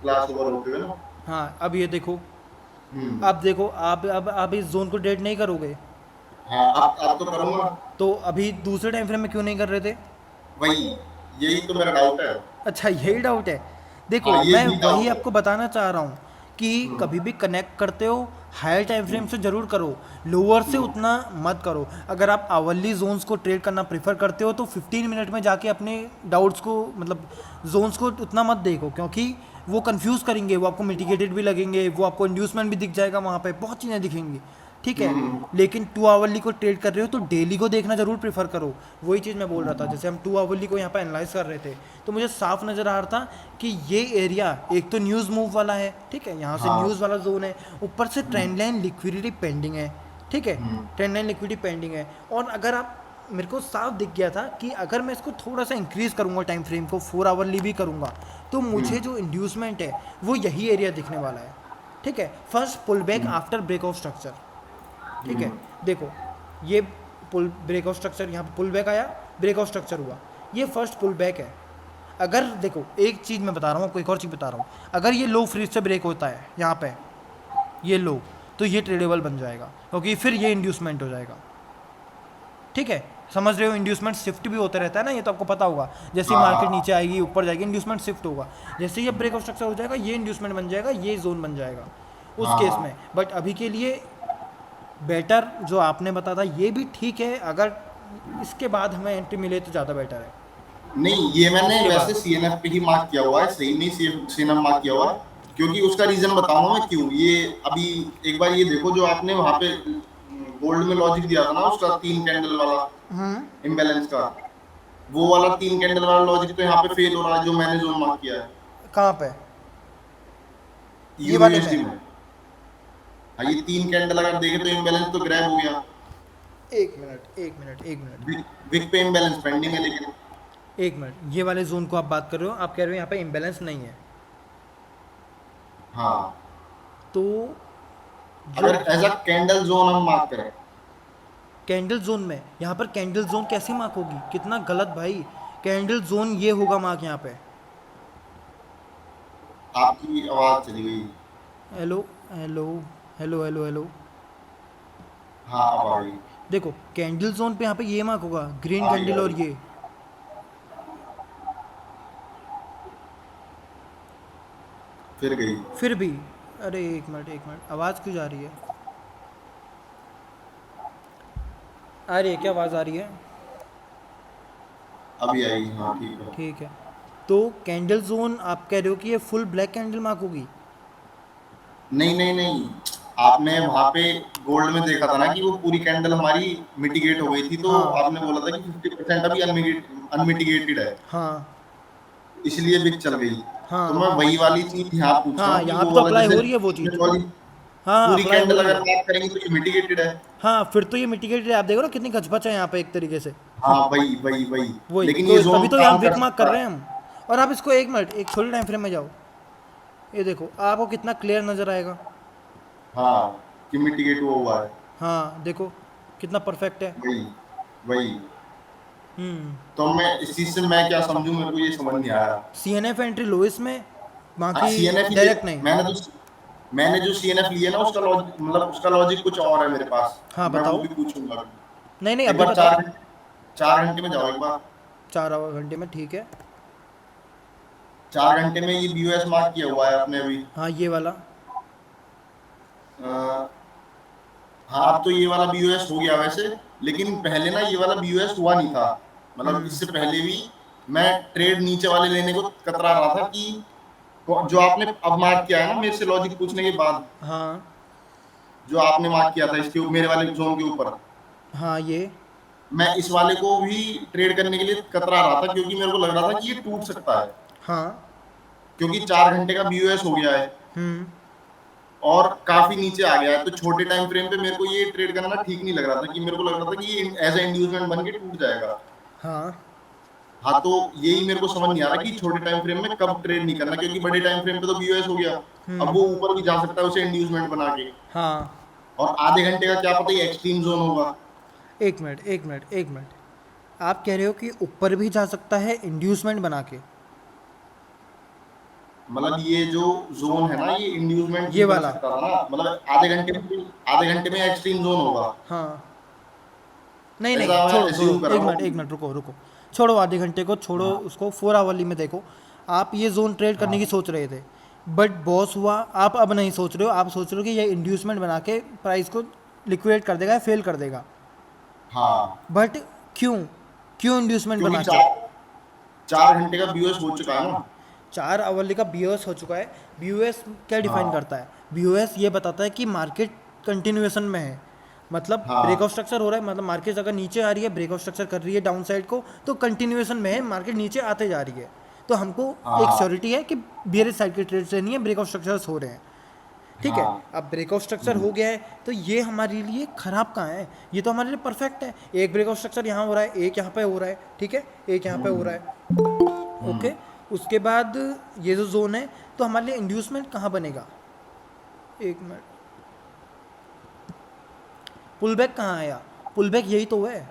क्लास ओवर होते हुए ना। हाँ अब ये देखो, हम्म। अब देखो आप इस जोन को ट्रेड नहीं करोगे, हाँ आप तो करूंगा, तो अभी दूसरे टाइम फ्रेम में क्यों नहीं कर रहे थे? वही यही तो मेरा डाउट है। अच्छा यही डाउट है। देखो हाँ, ये मैं भी doubt वही है। आपको बताना चाह रहा हूँ कि कभी भी कनेक्ट करते हो हायर टाइम फ्रेम से ज़रूर करो, लोअर से उतना मत करो। अगर आप आवरली जोन्स को ट्रेड करना प्रेफर करते हो तो 15 मिनट में जाके अपने डाउट्स को, मतलब जोन्स को उतना मत देखो, क्योंकि वो कंफ्यूज करेंगे, वो आपको मिटिगेटेड भी लगेंगे, वो आपको इंड्यूसमेंट भी दिख जाएगा, वहाँ पे बहुत चीज़ें दिखेंगी, ठीक है। लेकिन 2 आवरली को ट्रेड कर रहे हो तो डेली को देखना जरूर प्रेफर करो। वही चीज़ मैं बोल रहा था, जैसे हम 2 आवरली को यहाँ पे एनालाइज कर रहे थे तो मुझे साफ नज़र आ रहा था कि ये एरिया एक तो न्यूज़ मूव वाला है, ठीक है, यहाँ से हाँ। न्यूज़ वाला जोन है, ऊपर से ट्रेंड लाइन लिक्विडिटी पेंडिंग है, ठीक है, ट्रेंड लाइन लिक्विडिटी पेंडिंग है। और अगर आप, मेरे को साफ दिख गया था कि अगर मैं इसको थोड़ा सा इंक्रीज करूँगा टाइम फ्रेम को, 4 आवरली भी करूँगा, तो मुझे जो इंड्यूसमेंट है वो यही एरिया दिखने वाला है, ठीक है। First pull back after breakout structure, ठीक है। देखो ये पुल ब्रेकआउट स्ट्रक्चर, यहाँ पे पुल बैक आया, ब्रेकआउट स्ट्रक्चर हुआ, ये फर्स्ट पुल बैक है। अगर देखो एक चीज़ मैं बता रहा हूँ, आपको एक और चीज़ बता रहा हूँ, अगर ये लो फ्रीज से ब्रेक होता है यहाँ पे, ये लो, तो ये ट्रेडेबल बन जाएगा, क्योंकि फिर ये इंड्यूसमेंट हो जाएगा, ठीक है। समझ रहे हो, इंड्यूसमेंट शिफ्ट भी होता रहता है ना, ये तो आपको पता होगा। जैसे ही मार्केट नीचे आएगी ऊपर जाएगी, इंड्यूसमेंट शिफ्ट होगा, जैसे ये ब्रेकआउट स्ट्रक्चर हो जाएगा ये इंड्यूसमेंट बन जाएगा, ये जोन बन जाएगा उस केस में। बट अभी के लिए बेटर जो आपने बताया था ये भी ठीक है, अगर इसके बाद हमें एंट्री मिले तो ज़्यादा बेटर है। नहीं ये मैंने उसके वैसे सीएनएफ पे ही मार्क किया हुआ है, सही नहीं सीएनएफ मार्क किया हुआ है, क्योंकि उसका रीजन बताऊंगा मैं क्यों। ये अभी एक बार ये देखो, जो आपने वहां पे गोल्ड में लॉजिक दिया था ना, उसका 3 कैंडल वाला इम्बैलेंस का, वो वाला 3 कैंडल वाला लॉजिक तो यहाँ पे फेल हो रहा है, जो मैंने जोन मार्क किया है। कहाँ पे? ये वाले यूएसडी में? में। हाँ ये 3 कैंडल अगर देखें तो इम्बैलेंस तो ग्रैब हो गया, एक मिनट, विक पे इम्बैलेंस पेंडिंग है, लेकिन एक मिनट, ये वाले जोन को आप बात कर रहे हो, आप कह रहे हो यहाँ पे इम्बैलेंस नहीं है। हाँ तो अगर एज अ कैंडल जोन हम मार्क करें, कैंडल जोन में यहाँ पर कैंडल जोन कैसे मार्क होगी? कितना गलत भाई। कैंडल जोन ये होगा मार्क यहाँ पे। आपकी आवाज चली गई। Hello hello hello hello hello. हाँ अब आ गई। देखो कैंडल जोन पे यहाँ पे ये मार्क होगा, ग्रीन आ गई, कैंडल आ और गई। ये। फिर गई। फिर भी अरे एक मिनट आवाज़ क्यों जा रही है? आ रही है क्या? आवाज़ आ रही है? अभी आई, हाँ ठीक है। ठीक है। तो कैंडल जोन आप कह रहे हो कि ये फुल ब्लैक कैंडल मार्क होगी? नहीं नहीं नहीं, आपने वहां पे गोल्ड में देखा था ना कि वो पूरी कैंडल हमारी मिटिगेट हो गई थी, तो हाँ आपने बोला था कि 50% अभी अनमिटिगेटेड है, हाँ इसलिए बिक चल गई। हाँ तो मैं वही वाली चीज यहाँ पूछ रहा हाँ, हूँ कि यहाँ पे वो तो वाला अप्लाई जैसे हो रही है वो चीज़। वाली हाँ पूरी अप्लाई हो कैंडल रही अगर है। बात करेंगे तो ये मिटिगेटेड है। हाँ फिर तो ये मिटिगेटेड है। आप देखो ना कितनी खचपच है यहाँ पे एक तरीके से। हाँ वही वही वही। वही लेकिन तो ये जोन तभी तो यहाँ काम विक कर मार्क कर सकता रहे है। हैं हम। और आप इसको एक मिनट एक छोटे टाइम फ्रेम में जाओ, ये देखो आपको कितना क्लियर नज़र आएगा। हाँ कि मिटिगेट हुआ है। हाँ देखो कितना परफेक्ट है। वही वही। हम्म। तो मैं इस चीज से मैं क्या समझूं, मेरे को ये समझ नहीं आया। CNF एंट्री लो इसमें, हाँ बाकी सीएनएफ ही डायरेक्ट नहीं। मैंने जो सीएनएफ लिया ना उसका लॉजिक, मतलब उसका लॉजिक कुछ और है मेरे पास। हाँ मैं वो बताओ। भी पूछूंगा। नहीं नहीं एक अभी बार बताओ। 4 घंटे में जाओ एक बार। 4 घंटे में ठीक है। 4 घंटे में ये बीओएस मार्क किया हुआ है आपने अभी। हाँ ये वाला। अ, हाँ अब तो ये वाला बीओएस हो गया वैसे, लेकिन पहले ना ये वाला बीओएस हुआ नहीं था। मतलब इससे पहले भी मैं ट्रेड नीचे वाले लेने को कतरा रहा था कि जो आपने अब मार्क किया है ना मेरे से लॉजिक पूछने के बाद, हाँ जो आपने मार्क किया था इसके मेरे वाले जोन के ऊपर, हाँ ये। मैं इस वाले को भी ट्रेड करने के लिए कतरा रहा था, क्योंकि मेरे को लग रहा था कि ये टूट सकता है, हाँ। क्योंकि 4 घंटे का बीओएस हो गया है हम्म। और काफी नीचे आ गया है। तो छोटे टाइम फ्रेम पे मेरे को ये ट्रेड करना ठीक नहीं लग रहा था, कि मेरे को लग रहा था कि ये एज ए इंड्यूसमेंट बन के टूट जाएगा। हाँ हाँ तो यही मेरे को समझ नहीं आ रहा कि छोटे टाइम फ्रेम में कब ट्रेड नहीं करना, क्योंकि बड़े टाइम फ्रेम पे तो बीओएस हो गया, अब वो ऊपर भी जा सकता है उसे इंड्यूसमेंट बना के। हाँ। और आधे घंटे का क्या पता ये एक्सट्रीम जोन होगा। एक मिनट आप कह रहे हो कि ऊपर भी जा सकता है इंड्यूसमेंट बना के? मतलब ये जो जोन है ना ये इंड्यूसमेंट ये बन वाला। सकता था ना, मतलब आधे घंटे में एक्सट्रीम जोन होगा। हाँ नहीं नहीं ऐसा मैं छोड़ो assume कर छोड़ो, रहा हूँ। एक मिनट रुको छोड़ो आधे घंटे को छोड़ो, उसको 4 आवरली में देखो। आप ये जोन ट्रेड करने की सोच रहे थे, बट बॉस हुआ, आप अब नहीं सोच रहे हो। आप सोच रहे हो कि ये इंड्यूसमेंट बना के प्राइस को लिक्विडेट कर देगा, फेल कर देगा। हाँ बट क्यों क्यों इंड्यूसमेंट बना क्योंकि के? 4 घंटे का बीओएस हो चुका है ना। 4 आवरली का बीओएस हो चुका है। बीओएस क्या डिफाइन करता है? बीओएस ये बताता है कि मार्केट कंटिन्यूएशन में है, मतलब हाँ। ब्रेक ऑफ स्ट्रक्चर हो रहा है, मतलब मार्केट अगर नीचे आ रही है, ब्रेक ऑफ स्ट्रक्चर कर रही है डाउन साइड को, तो कंटिन्यूएशन में है, मार्केट नीचे आते जा रही है। तो हमको एक श्योरिटी है कि बियरिश साइड के ट्रेड्स नहीं है, ब्रेक ऑफ स्ट्रक्चर्स हो रहे हैं। ठीक है। अब ब्रेक ऑफ स्ट्रक्चर हो गया है, तो ये हमारे लिए खराब कहाँ है? ये तो हमारे लिए परफेक्ट है। एक ब्रेक ऑफ स्ट्रक्चर यहाँ हो रहा है, एक यहाँ पे हो रहा है, ठीक है, एक यहाँ पे हो रहा है। ओके, उसके बाद ये जो जोन है, तो हमारे लिए इंड्यूसमेंट कहाँ बनेगा? एक मिनट, पुल बैक कहाँ आया? पुल बैक यही तो है,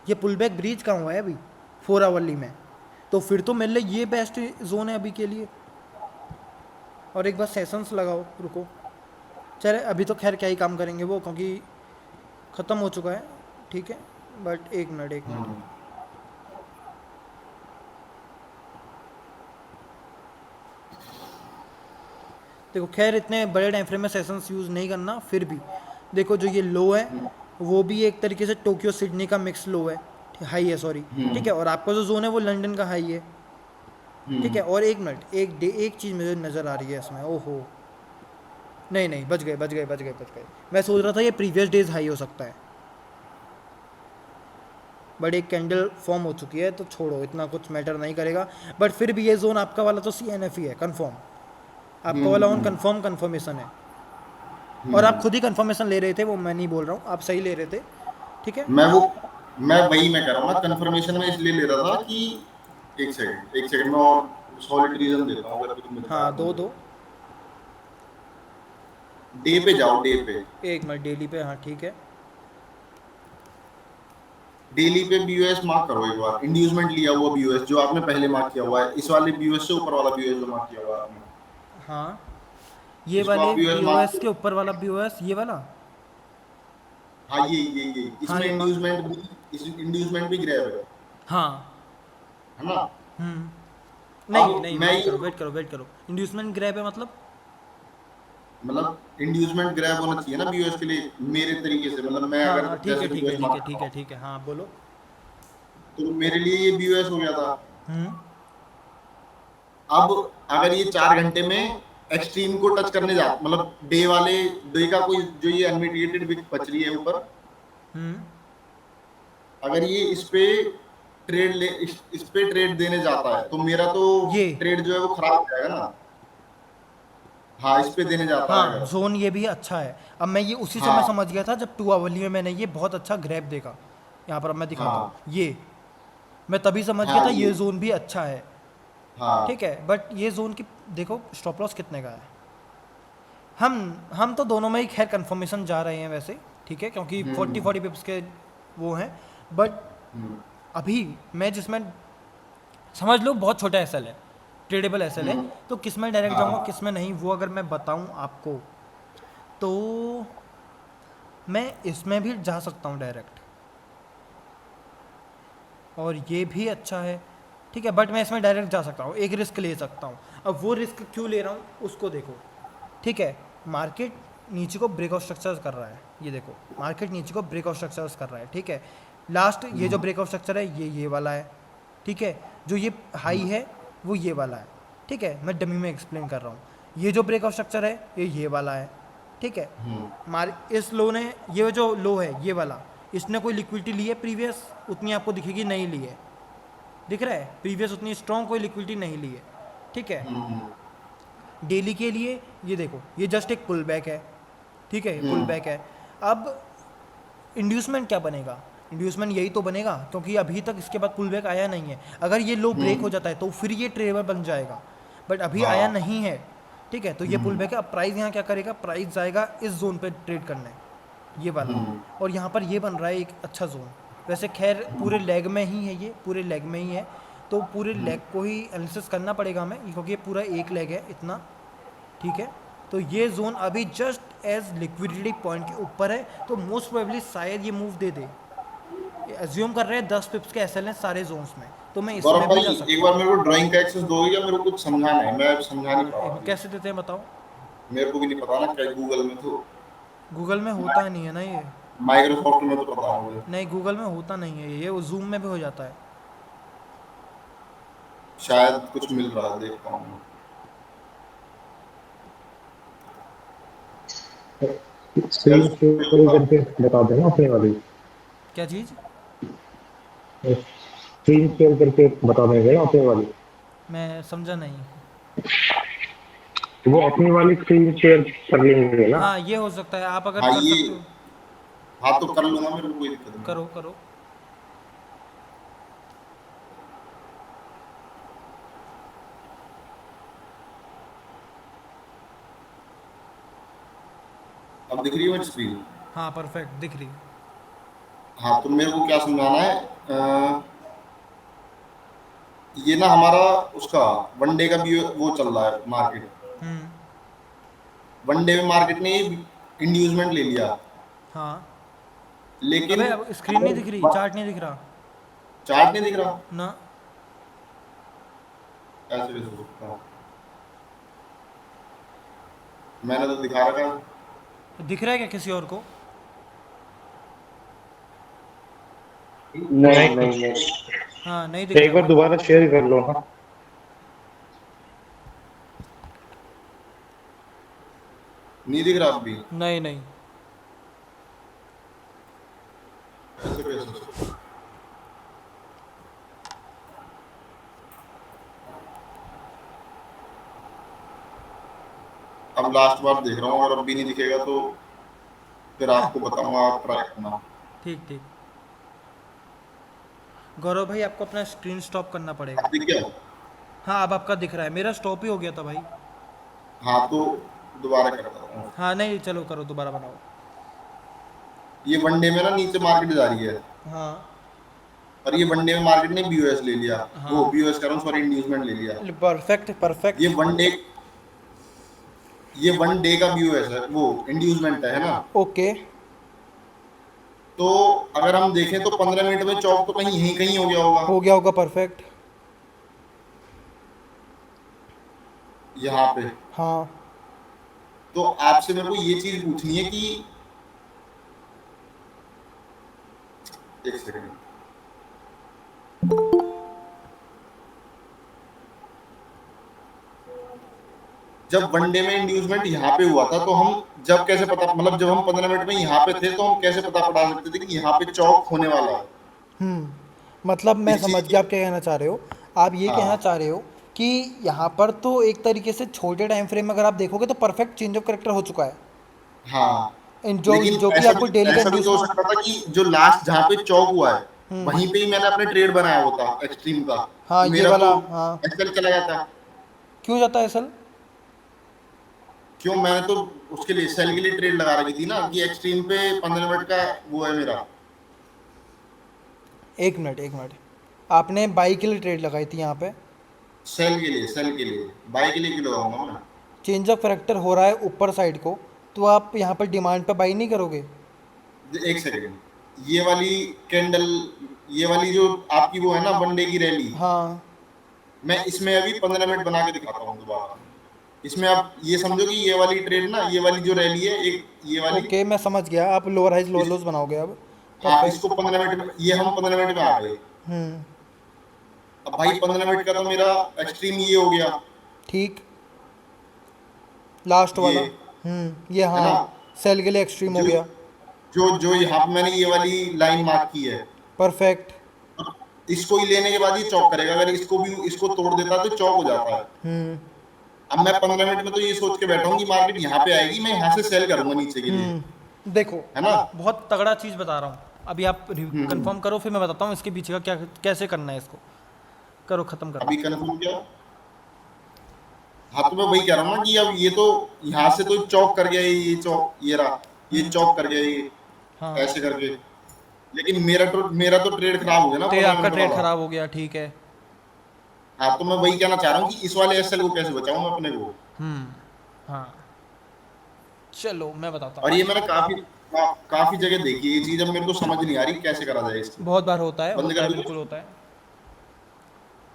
ये पुल बैक ब्रीच कहाँ हुआ है अभी 4 आवरली में? तो फिर तो मेरे लिए ये बेस्ट जोन है अभी के लिए। और एक बार सेशंस लगाओ, रुको, चले अभी तो खैर क्या ही काम करेंगे वो, क्योंकि ख़त्म हो चुका है, ठीक है। बट एक मिनट देखो, खैर इतने बड़े टाइम फ्रेम में सेशंस यूज़ नहीं करना। फिर भी देखो जो ये लो है वो भी एक तरीके से टोक्यो सिडनी का मिक्स लो है, हाई है सॉरी, ठीक है। और आपका जो जोन है वो लंदन का हाई है, ठीक है। और एक मिनट, एक चीज़ मुझे नज़र आ रही है इसमें, ओहो नहीं बच गए। मैं सोच रहा था ये प्रीवियस डेज हाई हो सकता है, बट एक कैंडल फॉर्म हो चुकी है, तो छोड़ो, इतना कुछ मैटर नहीं करेगा। बट फिर भी ये जोन आपका वाला तो CNF ही है, कंफर्म। आपका वाला ऑन कंफर्मेशन है, और आप खुद ही कंफर्मेशन ले रहे थे, वो मैं नहीं बोल रहा हूँ, आप सही ले रहे थे, ठीक है। मैं कह रहा हूँ ना, कंफर्मेशन में इसलिए ले रहा था कि एक सेकंड में और सॉलिड रीजन देता हूँ अगर कुछ मिलता हाँ है तो। दो डे पे जाओ, डे पे। एक मिनट, डेली पे, हाँ ठीक है। डेली पे बीओएस मार्क करो एक बार, इंड्यूसमेंट लिया हुआ बीओएस जो आपने पहले मार्क किया हुआ है, इस वाले बीओएस से ऊपर वाला बीओएस जो मार्क किया हुआ है आपने, हाँ, ये इसको आप वाले बीओएस बीओएस के मार्क। ऊपर वाला बीओएस, ये वाला। हाँ ये हाँ इसमें ये इंड्यूसमेंट भी, इस इंड्यूसमेंट भी ग्रैब हाँ। है ना। नहीं अब नहीं, मैं वेट ये करो वेट करो वेट करो, इंड्यूसमेंट ग्रैब है मतलब? मतलब इंड्यूसमेंट ग्रैब होना चाहिए ना बीओएस के लिए, मेरे तरीके से, मतलब मैं हाँ अगर हाँ, ठीक है जैसे ठीक है बीओएस ठीक है मार्क ठीक करता है हूँ ठीक है, हाँ बोलो। तो मेरे लिए ये बीओएस हो गया था। हम्म अब अगर ये 4 घंटे में एक्सट्रीम को टच करने जा, मतलब डे वाले, डे का कोई जो ये अनमिटिगेटेड विक बच रही है ऊपर, हम्म अगर ये इस पे ट्रेड देने जाता है तो मेरा तो ये ट्रेड जो है वो खराब हो जाएगा ना। हाँ, इस पे देने जाता है हाँ, अगर। जोन ये भी अच्छा है। अब मैं ये उसी से मैं हाँ समझ गया था जब 2 आवरली में मैंने ये बहुत अच्छा ग्रैब देखा। यहाँ पर अब मैं दिखाता हाँ हूँ, ये मैं तभी समझ गया हाँ था ये ये जोन भी अच्छा है। हाँ ठीक है, बट ये जोन की देखो स्टॉप लॉस कितने का है। हम तो दोनों में ही खैर कंफर्मेशन जा रहे हैं वैसे, ठीक है, क्योंकि 40 पिप्स के वो हैं। बट हम्म, अभी मैं जिसमें समझ लो बहुत छोटा एसएल है, ट्रेडेबल एसएल है, तो किस में डायरेक्ट जाऊंगा हाँ किस में नहीं, वो अगर मैं बताऊं आपको तो मैं इसमें भी जा सकता हूं डायरेक्ट, और ये भी अच्छा है। ठीक है, बट मैं इसमें डायरेक्ट जा सकता हूँ, एक रिस्क ले सकता हूँ। अब वो रिस्क क्यों ले रहा हूँ उसको देखो। ठीक है, मार्केट नीचे को ब्रेकआउट स्ट्रक्चर्स कर रहा है, ये देखो मार्केट नीचे को ब्रेकआउट स्ट्रक्चर्स कर रहा है। ठीक है, लास्ट ये जो ब्रेकआउट स्ट्रक्चर है ये वाला है। ठीक है, जो ये हाई है वो ये वाला है। ठीक है, मैं डमी में एक्सप्लेन कर रहा हूँ। ये जो ब्रेकआउट स्ट्रक्चर है ये वाला है। ठीक है, इस लो ने, ये जो लो है ये वाला, इसने कोई लिक्विडिटी ली है प्रीवियस, उतनी आपको दिखेगी नहीं ली है, दिख रहा है, प्रीवियस उतनी स्ट्रॉन्ग कोई लिक्विडिटी नहीं ली है। ठीक है, डेली के लिए ये देखो ये जस्ट एक पुल बैक है। ठीक है, पुल बैक है। अब इंड्यूसमेंट क्या बनेगा, इंड्यूसमेंट यही तो बनेगा, क्योंकि अभी तक इसके बाद पुल बैक आया नहीं है। अगर ये लो ब्रेक हो जाता है तो फिर ये ट्रेडेबल बन जाएगा, बट अभी आया नहीं है। ठीक है, तो ये पुल बैक है। अब प्राइस यहाँ क्या करेगा, प्राइस जाएगा इस जोन पे ट्रेड करने, ये वाला, और यहाँ पर ये बन रहा है एक अच्छा जोन। वैसे खैर पूरे लेग में ही है, ये पूरे लेग में ही है, तो पूरे लेग को ही एनालिसिस करना पड़ेगा हमें, क्योंकि ये पूरा एक लेग है इतना। ठीक है, तो ये जोन अभी जस्ट एज लिक्विडिटी पॉइंट के ऊपर है, तो मोस्ट प्रोबेबली शायद ये मूव दे दे। एज्यूम कर रहे हैं 10 पिप्स के एसएल हैं सारे जोन्स में, तो मैं इसमें गौरव भी भाई जा एक सकता बार मेरे को ड्राइंग का एक्सेस दोगे या, मेरे को कुछ समझाना है, मैं समझा नहीं पा रहा हूँ। अभी। कैसे देते हैं बताओ? मेरे को भी नहीं पता ना, क्या गूगल में तो, गूगल में होता नहीं है ना ये, माइक्रोसॉफ्ट में तो पता है मुझे, नहीं गूगल में होता नहीं है ये, वो जूम में भी हो जाता है। शायद कुछ मिल रहा है, देखता हूँ। स्क्रीन शेयर करके बता देना अपने वाली, क्या चीज़? स्क्रीन शेयर करके बता देंगे ना अपने वाली, मैं समझा नहीं। वो अपनी वाली स्क्रीन शेयर कर लेंगे ना। हाँ ये हो सकता है, आप अगर हाँ कर ये, सकते हो हाँ तो कर लूंगा, मेरे को कोई दिक्कत नहीं। करो करो। अब दिख रही है मेरी स्क्रीन? हाँ परफेक्ट दिख रही। हाँ तो मेरे को क्या समझाना है, ये ना हमारा उसका वनडे का भी वो चल रहा है मार्केट। वनडे में मार्केट ने इंड्यूसमेंट ले लिया, हाँ, लेकिन अबे अब स्क्रीन नहीं दिख रही, चार्ट नहीं दिख रहा चार्ट नहीं दिख रहा, ना। ऐसे भी हो सकता है, मैंने तो दिखा रखा है। दिख रहा है क्या किसी और को? नहीं नहीं नहीं, हाँ नहीं दिख एक रहा। बार दोबारा शेयर कर लो ना। नहीं दिख रहा अब भी, नहीं नहीं, ऐसे कैसे हो सकता है? अब लास्ट बार देख रहा हूँ, अगर अब भी नहीं दिखेगा तो फिर आपको बताऊंगा, आप ट्राई करना। ठीक ठीक। गौरव भाई आपको अपना स्क्रीन स्टॉप करना पड़ेगा। अब दिख गया? हाँ अब आपका दिख रहा है, मेरा स्टॉप ही हो गया था भाई। हाँ तो दोबारा करता हूँ। हाँ नहीं चलो करो दोबारा बनाओ। ये वनडे में ना नीचे मार्केट जा रही है, हाँ और ये वनडे में मार्केट ने बीओएस ले लिया, हाँ। वो बीओएस कर रहा हूँ, सॉरी, इंड्यूसमेंट ले लिया। Perfect perfect. ये वन डे का बीओएस है, वो इंड्यूसमेंट है ना। ओके तो अगर हम देखें तो 15 मिनट में चौक तो कहीं यहीं कहीं हो गया होगा, हो गया होगा परफेक्ट। यहाँ पे। हाँ तो आपसे मेरे को ये चीज पूछनी है कि, एक सेकंड, जब वनडे में इंड्यूसमेंट यहाँ पे हुआ था तो हम जब कैसे पता, मतलब जब हम 15 मिनट में यहाँ पे थे तो हम कैसे पता पड़ा सकते थे कि यहाँ पे चौक होने वाला है। मतलब मैं इस चीज़ समझ की- गया आप क्या कहना चाह रहे हो। आप ये हाँ। कहना चाह रहे हो कि यहाँ पर तो एक तरीके से छोटे टाइम फ्रेम में अगर आप देखोगे तो परफेक्ट चेंज ऑफ करेक्टर हो चुका है। हाँ, जो लेकिन जो कि ऐसा आपको डेली का ऐसा भी तो हो इंड्यूस। सकता था कि जो लास्ट जहाँ पे चौक हुआ है वहीं पे ही मैंने अपने ट्रेड बनाया होता एक्सट्रीम का, हाँ, तो ये मेरा वाला, तो हाँ। एक्सेल चला जाता। क्यों जाता है असल? क्यों, मैंने तो उसके लिए सेल के लिए ट्रेड लगा रखी थी ना कि एक्सट्रीम पे 15 मिनट का वो है मेरा। एक मिनट, आपने बाई के लिए ट्रेड लगाई थी यहाँ पे। सेल के लिए बाई के लिए क्यों लगाऊंगा मैं? चेंज ऑफ करेक्टर हो रहा है ऊपर साइड को, तो आप यहाँ पर डिमांड पे बाई नहीं करोगे? एक सेकंड, ये वाली कैंडल, ये वाली जो आपकी वो है ना वनडे की रैली, हाँ मैं इसमें अभी 15 मिनट बना के दिखाता हूँ दोबारा। इसमें आप ये समझो कि ये वाली ट्रेड ना, ये वाली जो रैली है, एक ये वाली, ओके मैं समझ गया। आप लोअर हाइज लोअर लोज बनाओगे अब। हाँ, परफेक्ट। इसको 15 मिनट में, ये हम 15 मिनट में आ गए। हम्म अब भाई 15 मिनट का तो मेरा एक्सट्रीम ये हो गया, ठीक। लास्ट वाला ये है ना? हाँ सेल के लिए एक्सट्रीम हो जो- गया। जो यहाँ पे मैंने ये वाली लाइन मार्क की है, परफेक्ट। इसको ही लेने के बाद ये चौक करेगा। अगर इसको तोड़ देता तो चौक हो जाता है। अब मैं 15 मिनट में तो ये सोच के बैठा हूँ कि मार्केट यहाँ पे आएगी, मैं यहाँ से सेल करूंगा नीचे के लिए, देखो है ना? बहुत तगड़ा चीज़ बता रहा हूँ अभी। आप कंफर्म करो फिर मैं बताता हूँ इसके पीछे का क्या कैसे करना है। इसको करो, ख़त्म करो। अभी कंफर्म किया। हाँ, तो मैं वही कह रहा हूँ ना कि अब ये तो यहाँ से तो चौक कर गया, ये चौक, ये रहा, ये चौक कर गया, ये हाँ ऐसे करके। लेकिन मेरा तो ट्रेड खराब हो गया ना, तो 15 आपका मिनट ट्रेड वाला। खराब हो गया, ठीक है। हाँ, तो मैं वही कहना चाह रहा हूँ कि इस वाले एसएल को कैसे बचाऊं मैं अपने को। हाँ चलो मैं बताता और हूँ। ये मैंने काफी जगह देखी है ये चीज, अब मेरे को समझ नहीं आ रही कैसे करा जाए इसको। बहुत बार होता है, बंद कर दो। बिल्कुल होता है।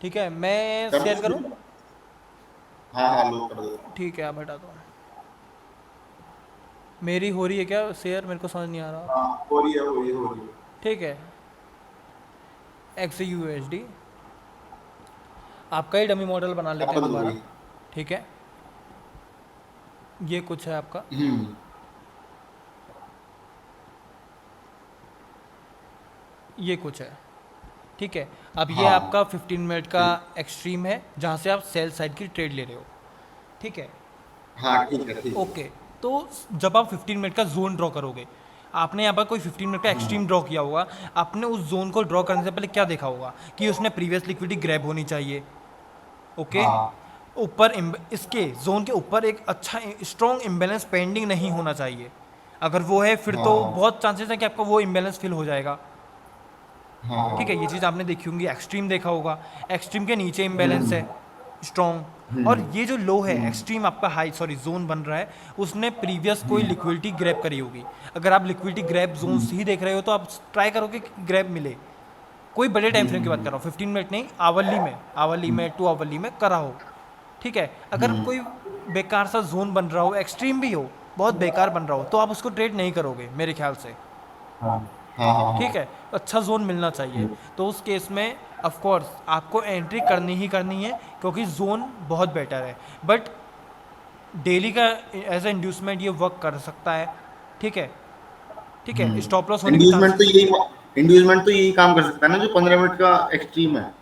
ठीक है मैं कर शेयर दो। करूँ? हाँ, लोग कर दो। ठीक है आप हटा दो। मेरी हो रही है क्या शेयर? मेरे को समझ नहीं आ रहा। हाँ, हो रही है। ठीक है XUSD आपका ही डमी मॉडल बना लेते हैं Apple दोबारा। होगी। ठीक है ये कुछ है आपका। ये कुछ है, ठीक है। अब ये हाँ। आपका 15 मिनट का एक्सट्रीम है जहाँ से आप सेल साइड की ट्रेड ले रहे हो, ठीक है। हाँ, ठीक है। ओके तो जब आप 15 मिनट का जोन ड्रॉ करोगे, आपने यहाँ पर कोई 15 मिनट का एक्सट्रीम ड्रॉ किया होगा, आपने उस जोन को ड्रॉ करने से पहले क्या देखा होगा कि उसने प्रीवियस लिक्विडिटी ग्रैब होनी चाहिए, ओके। हाँ। ऊपर इसके जोन के ऊपर एक अच्छा स्ट्रॉन्ग इम्बैलेंस पेंडिंग नहीं होना चाहिए। अगर वो है फिर तो हाँ। बहुत चांसेस है कि आपका वो इम्बैलेंस फिल हो जाएगा, हाँ, ठीक है। ये चीज़ आपने देखी होंगी। एक्सट्रीम देखा होगा, एक्सट्रीम के नीचे इम्बैलेंस है स्ट्रॉन्ग, और ये जो लो है एक्सट्रीम आपका हाई जोन बन रहा है, उसने प्रीवियस कोई लिक्विडिटी ग्रैब करी होगी। अगर आप लिक्विडिटी ग्रैब जोन ही देख रहे हो तो आप ट्राई करोगे कि ग्रैब मिले। कोई बड़े टाइम फ्रेम की बात कर रहा हूँ, 15 मिनट नहीं, आवरली में 2 आवरली में करा हो, ठीक है। अगर कोई बेकार सा जोन बन रहा हो, एक्सट्रीम भी हो, बहुत बेकार बन रहा हो, तो आप उसको ट्रेड नहीं करोगे मेरे ख्याल से, हाँ, ठीक है। अच्छा जोन मिलना चाहिए। तो उस केस में ऑफ कोर्स आपको एंट्री करनी ही करनी है क्योंकि जोन बहुत बेटर है। बट डेली का एज ए इंड्यूसमेंट ये वर्क कर सकता है, ठीक है, ठीक है। स्टॉप लॉस होने की इंड्यूसमेंट तो यही काम कर सकता है ना जो 15 मिनट का एक्सट्रीम है।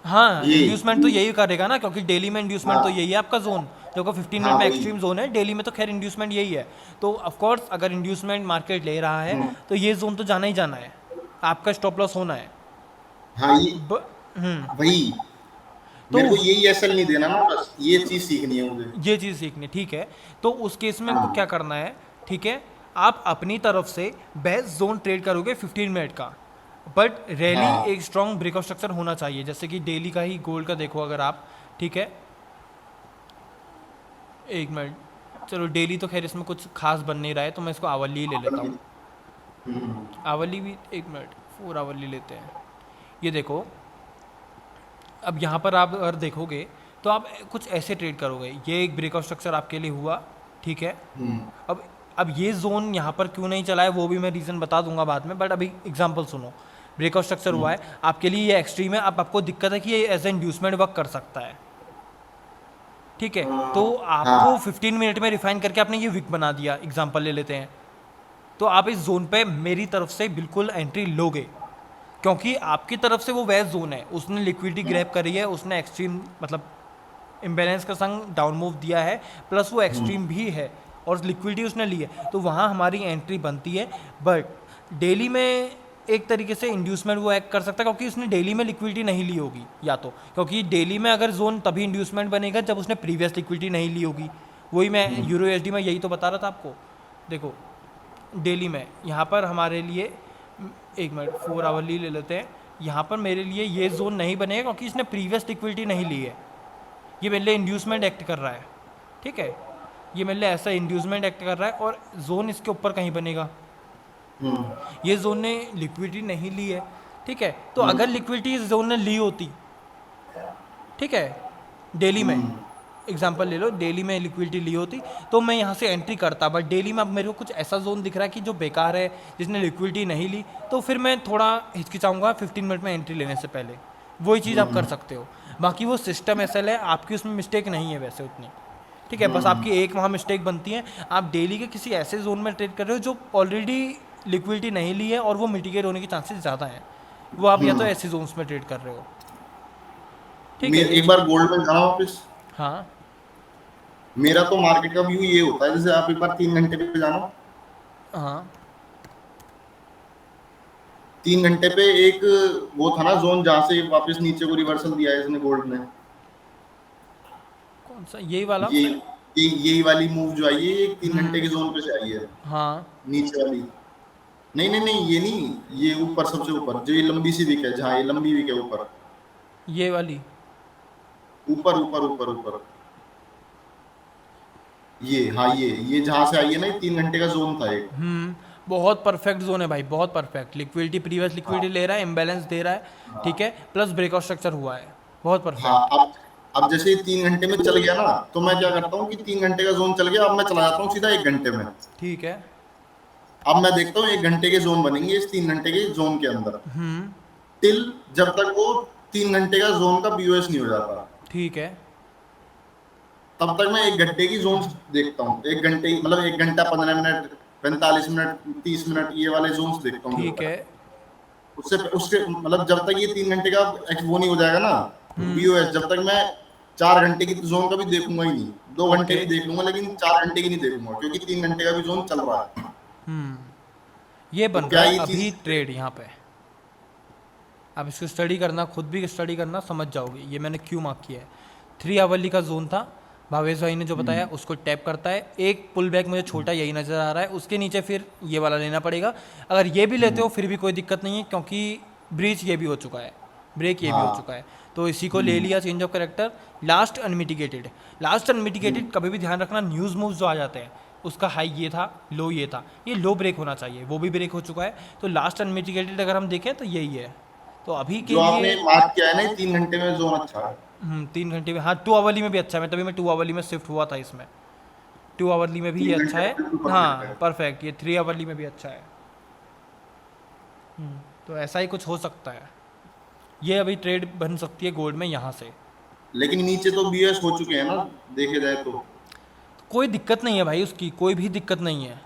हाँ ये इंड्यूसमेंट तो यही करेगा ना, क्योंकि डेली में इंड्यूसमेंट हाँ। तो यही है आपका जोन, जो कि 15 हाँ, मिनट में वही। एक्सट्रीम जोन है। डेली में तो खैर इंड्यूसमेंट यही है। तो ऑफ कोर्स अगर इंड्यूसमेंट मार्केट ले रहा है तो ये जोन तो जाना ही जाना है, आपका स्टॉप लॉस होना है। हाँ, ये ब- हम्म वही। तो मेरे को यही एसएल नहीं देना ना, बस ये चीज सीखनी है मुझे। ये चीज़ सीखनी, ठीक है। तो उस केस में हाँ। आपको क्या करना है, ठीक है, आप अपनी तरफ से बेस्ट जोन ट्रेड करोगे 15 मिनट का, बट रैली हाँ। एक स्ट्रॉन्ग ब्रेकआउट स्ट्रक्चर होना चाहिए। जैसे कि डेली का ही गोल्ड का देखो अगर आप, ठीक है, एक मिनट, चलो डेली तो खैर इसमें कुछ खास बन नहीं रहा है, तो मैं इसको आवरली ले लेता हूँ। आवरली भी, एक मिनट, 4 आवरली लेते हैं। ये देखो, अब यहाँ पर आप अगर देखोगे तो आप कुछ ऐसे ट्रेड करोगे, ये एक ब्रेकआउट स्ट्रक्चर आपके लिए हुआ, ठीक है। अब ये जोन यहाँ पर क्यों नहीं चला है वो भी मैं रीज़न बता दूंगा बाद में, बट अभी एग्जांपल सुनो। ब्रेकआउट स्ट्रक्चर हुआ है आपके लिए, ये एक्सट्रीम है, अब आपको दिक्कत है कि ये एज ए इंड्यूसमेंट वर्क कर सकता है, ठीक है। तो आपको 15 मिनट में रिफाइन करके आपने ये विक बना दिया, एग्जाम्पल ले लेते हैं, तो आप इस जोन पे मेरी तरफ से बिल्कुल एंट्री लोगे, क्योंकि आपकी तरफ से वो वह जोन है, उसने लिक्विडिटी ग्रैब करी है, उसने एक्सट्रीम मतलब इम्बैलेंस का संग डाउन मूव दिया है, प्लस वो एक्सट्रीम भी है और लिक्विडिटी उसने ली है, तो वहाँ हमारी एंट्री बनती है। बट डेली में एक तरीके से इंड्यूसमेंट वो एक्ट कर सकता है, क्योंकि उसने डेली में लिक्विडिटी नहीं ली होगी, या तो क्योंकि डेली में अगर जोन तभी इंड्यूसमेंट बनेगा जब उसने प्रीवियस लिक्विडिटी नहीं ली होगी। वही मैं यूरो एसडी में यही तो बता रहा था आपको। देखो डेली में यहाँ पर हमारे लिए, एक मिनट, 4 आवरली ले लेते हैं, यहाँ पर मेरे लिए ये जोन नहीं बनेगा क्योंकि इसने प्रीवियस लिक्विडिटी नहीं ली है, ये मेरे लिए इंड्यूसमेंट एक्ट कर रहा है, ठीक है, ये मेरे लिए ऐसा इंड्यूसमेंट एक्ट कर रहा है, और जोन इसके ऊपर कहीं बनेगा, ये जोन ने लिक्विडिटी नहीं ली है, ठीक है। तो अगर लिक्विडिटी इस जोन ने ली होती, ठीक है, डेली में एग्जांपल ले लो, डेली में लिक्विडिटी ली होती तो मैं यहाँ से एंट्री करता, बट डेली में अब मेरे को कुछ ऐसा जोन दिख रहा है कि जो बेकार है, जिसने लिक्विडिटी नहीं ली, तो फिर मैं थोड़ा हिचकिचाऊंगा 15 मिनट में एंट्री लेने से पहले। वही चीज़ आप कर सकते हो, बाकी वो सिस्टम एसएल है, आपकी उसमें मिस्टेक नहीं है वैसे उतनी, ठीक है। बस आपकी एक वहाँ मिस्टेक बनती है, आप डेली के किसी ऐसे जोन में ट्रेड कर रहे हो जो ऑलरेडी लिक्विडिटी नहीं ली है और वो मिटिगेट होने के चांसेस ज़्यादा हैं, वो आप या तो ऐसे जोन्स में ट्रेड कर रहे हो, ठीक है। एक बार गोल्ड में जाना वापस, हाँ मेरा तो मार्केट का व्यू ये होता है, जैसे आप एक बार 3 घंटे पे जाना, हाँ 3 घंटे पे एक वो था ना जोन जहाँ से वापस नीचे को रिवर्सल दिया है इसने गोल्ड ने, कौन सा, यही वाला? यही वाली मूव जो आई है ये 3 घंटे के जोन पे से आई है, हाँ नीचे वाली। नहीं नहीं नहीं, ये नहीं, ये ऊपर सबसे ऊपर जो ये लंबी सी विक है, जहाँ ये लंबी विक है ऊपर, ये वाली, ऊपर ऊपर ऊपर ऊपर, ये, हाँ ये जहाँ से आई है ना, ये 3 घंटे का जोन था एक। बहुत परफेक्ट जोन है भाई, बहुत परफेक्ट। लिक्विडिटी प्रीवियस लिक्विडिटी ले रहा है, इम्बैलेंस दे रहा है, ठीक है, प्लस ब्रेकआउट स्ट्रक्चर हुआ है, बहुत परफेक्ट। हाँ, अब जैसे 3 घंटे में चल गया ना, तो मैं क्या करता हूँ कि 3 घंटे का जोन चल गया, अब मैं चला जाता हूँ सीधा 1 घंटे में। ठीक है, अब मैं देखता हूँ 1 घंटे के जोन बनेंगे इस 3 घंटे के जोन के अंदर, टिल जब तक वो 3 घंटे का जोन का बीओएस नहीं हो जाता, ठीक है, तब तक मैं 1 घंटे की जोन देखता हूँ। 1 घंटे मतलब 1 घंटा 15 मिनट 45 मिनट 30 मिनट ये वाले जोन्स देखता हूँ। ठीक है, उसके मतलब जब तक ये 3 घंटे का वो नहीं हो जाएगा ना बीओएस, जब तक मैं 4 घंटे की जोन का भी देखूंगा ही नहीं। 2 घंटे भी देख लूंगा लेकिन 4 घंटे की नहीं देखूंगा, क्योंकि 3 घंटे का भी जोन चल रहा है। ये बन क्या रहा है ये अभी चीज- ट्रेड यहाँ पे। आप इसको स्टडी करना, खुद भी स्टडी करना, समझ जाओगे। ये मैंने क्यों मार्क किया है। 3 आवरली का जोन था, भावेश भाई ने जो बताया, उसको टैप करता है। एक पुल बैक मुझे छोटा यही नज़र आ रहा है, उसके नीचे फिर ये वाला लेना पड़ेगा। अगर ये भी लेते हो फिर भी कोई दिक्कत नहीं है, क्योंकि ब्रीच ये भी हो चुका है, ब्रेक ये भी हो चुका है, तो इसी को ले लिया change of character. Last unmitigated, last unmitigated कभी भी ध्यान रखना, न्यूज़ मूव्स जो आ जाते हैं उसका हाई ये था, लो ये था, ये लो ब्रेक होना चाहिए, वो भी ब्रेक हो चुका है। तो लास्ट अनमिटिगेटेड अगर हम देखें तो यही है। तो अभी के जो आपने लिए मार्क किया है ना 3 घंटे में जोन अच्छा है। 3 घंटे में, हाँ 2 आवरली में भी अच्छा है। मैं तभी मैं 2 आवरली में शिफ्ट हुआ था इसमें। 2 आवरली में भी ये 3 अच्छा है, घंटे में भी हाँ perfect है। परफेक्ट। ये 3 आवरली में भी अच्छा है। तो ऐसा ही कुछ हो सकता है। ये अभी ट्रेड बन सकती है गोल्ड में यहाँ से। लेकिन नीचे तो बीओएस हो चुके हैं ना, देखे जाए तो। कोई दिक्कत नहीं है भाई, उसकी कोई भी दिक्कत नहीं है।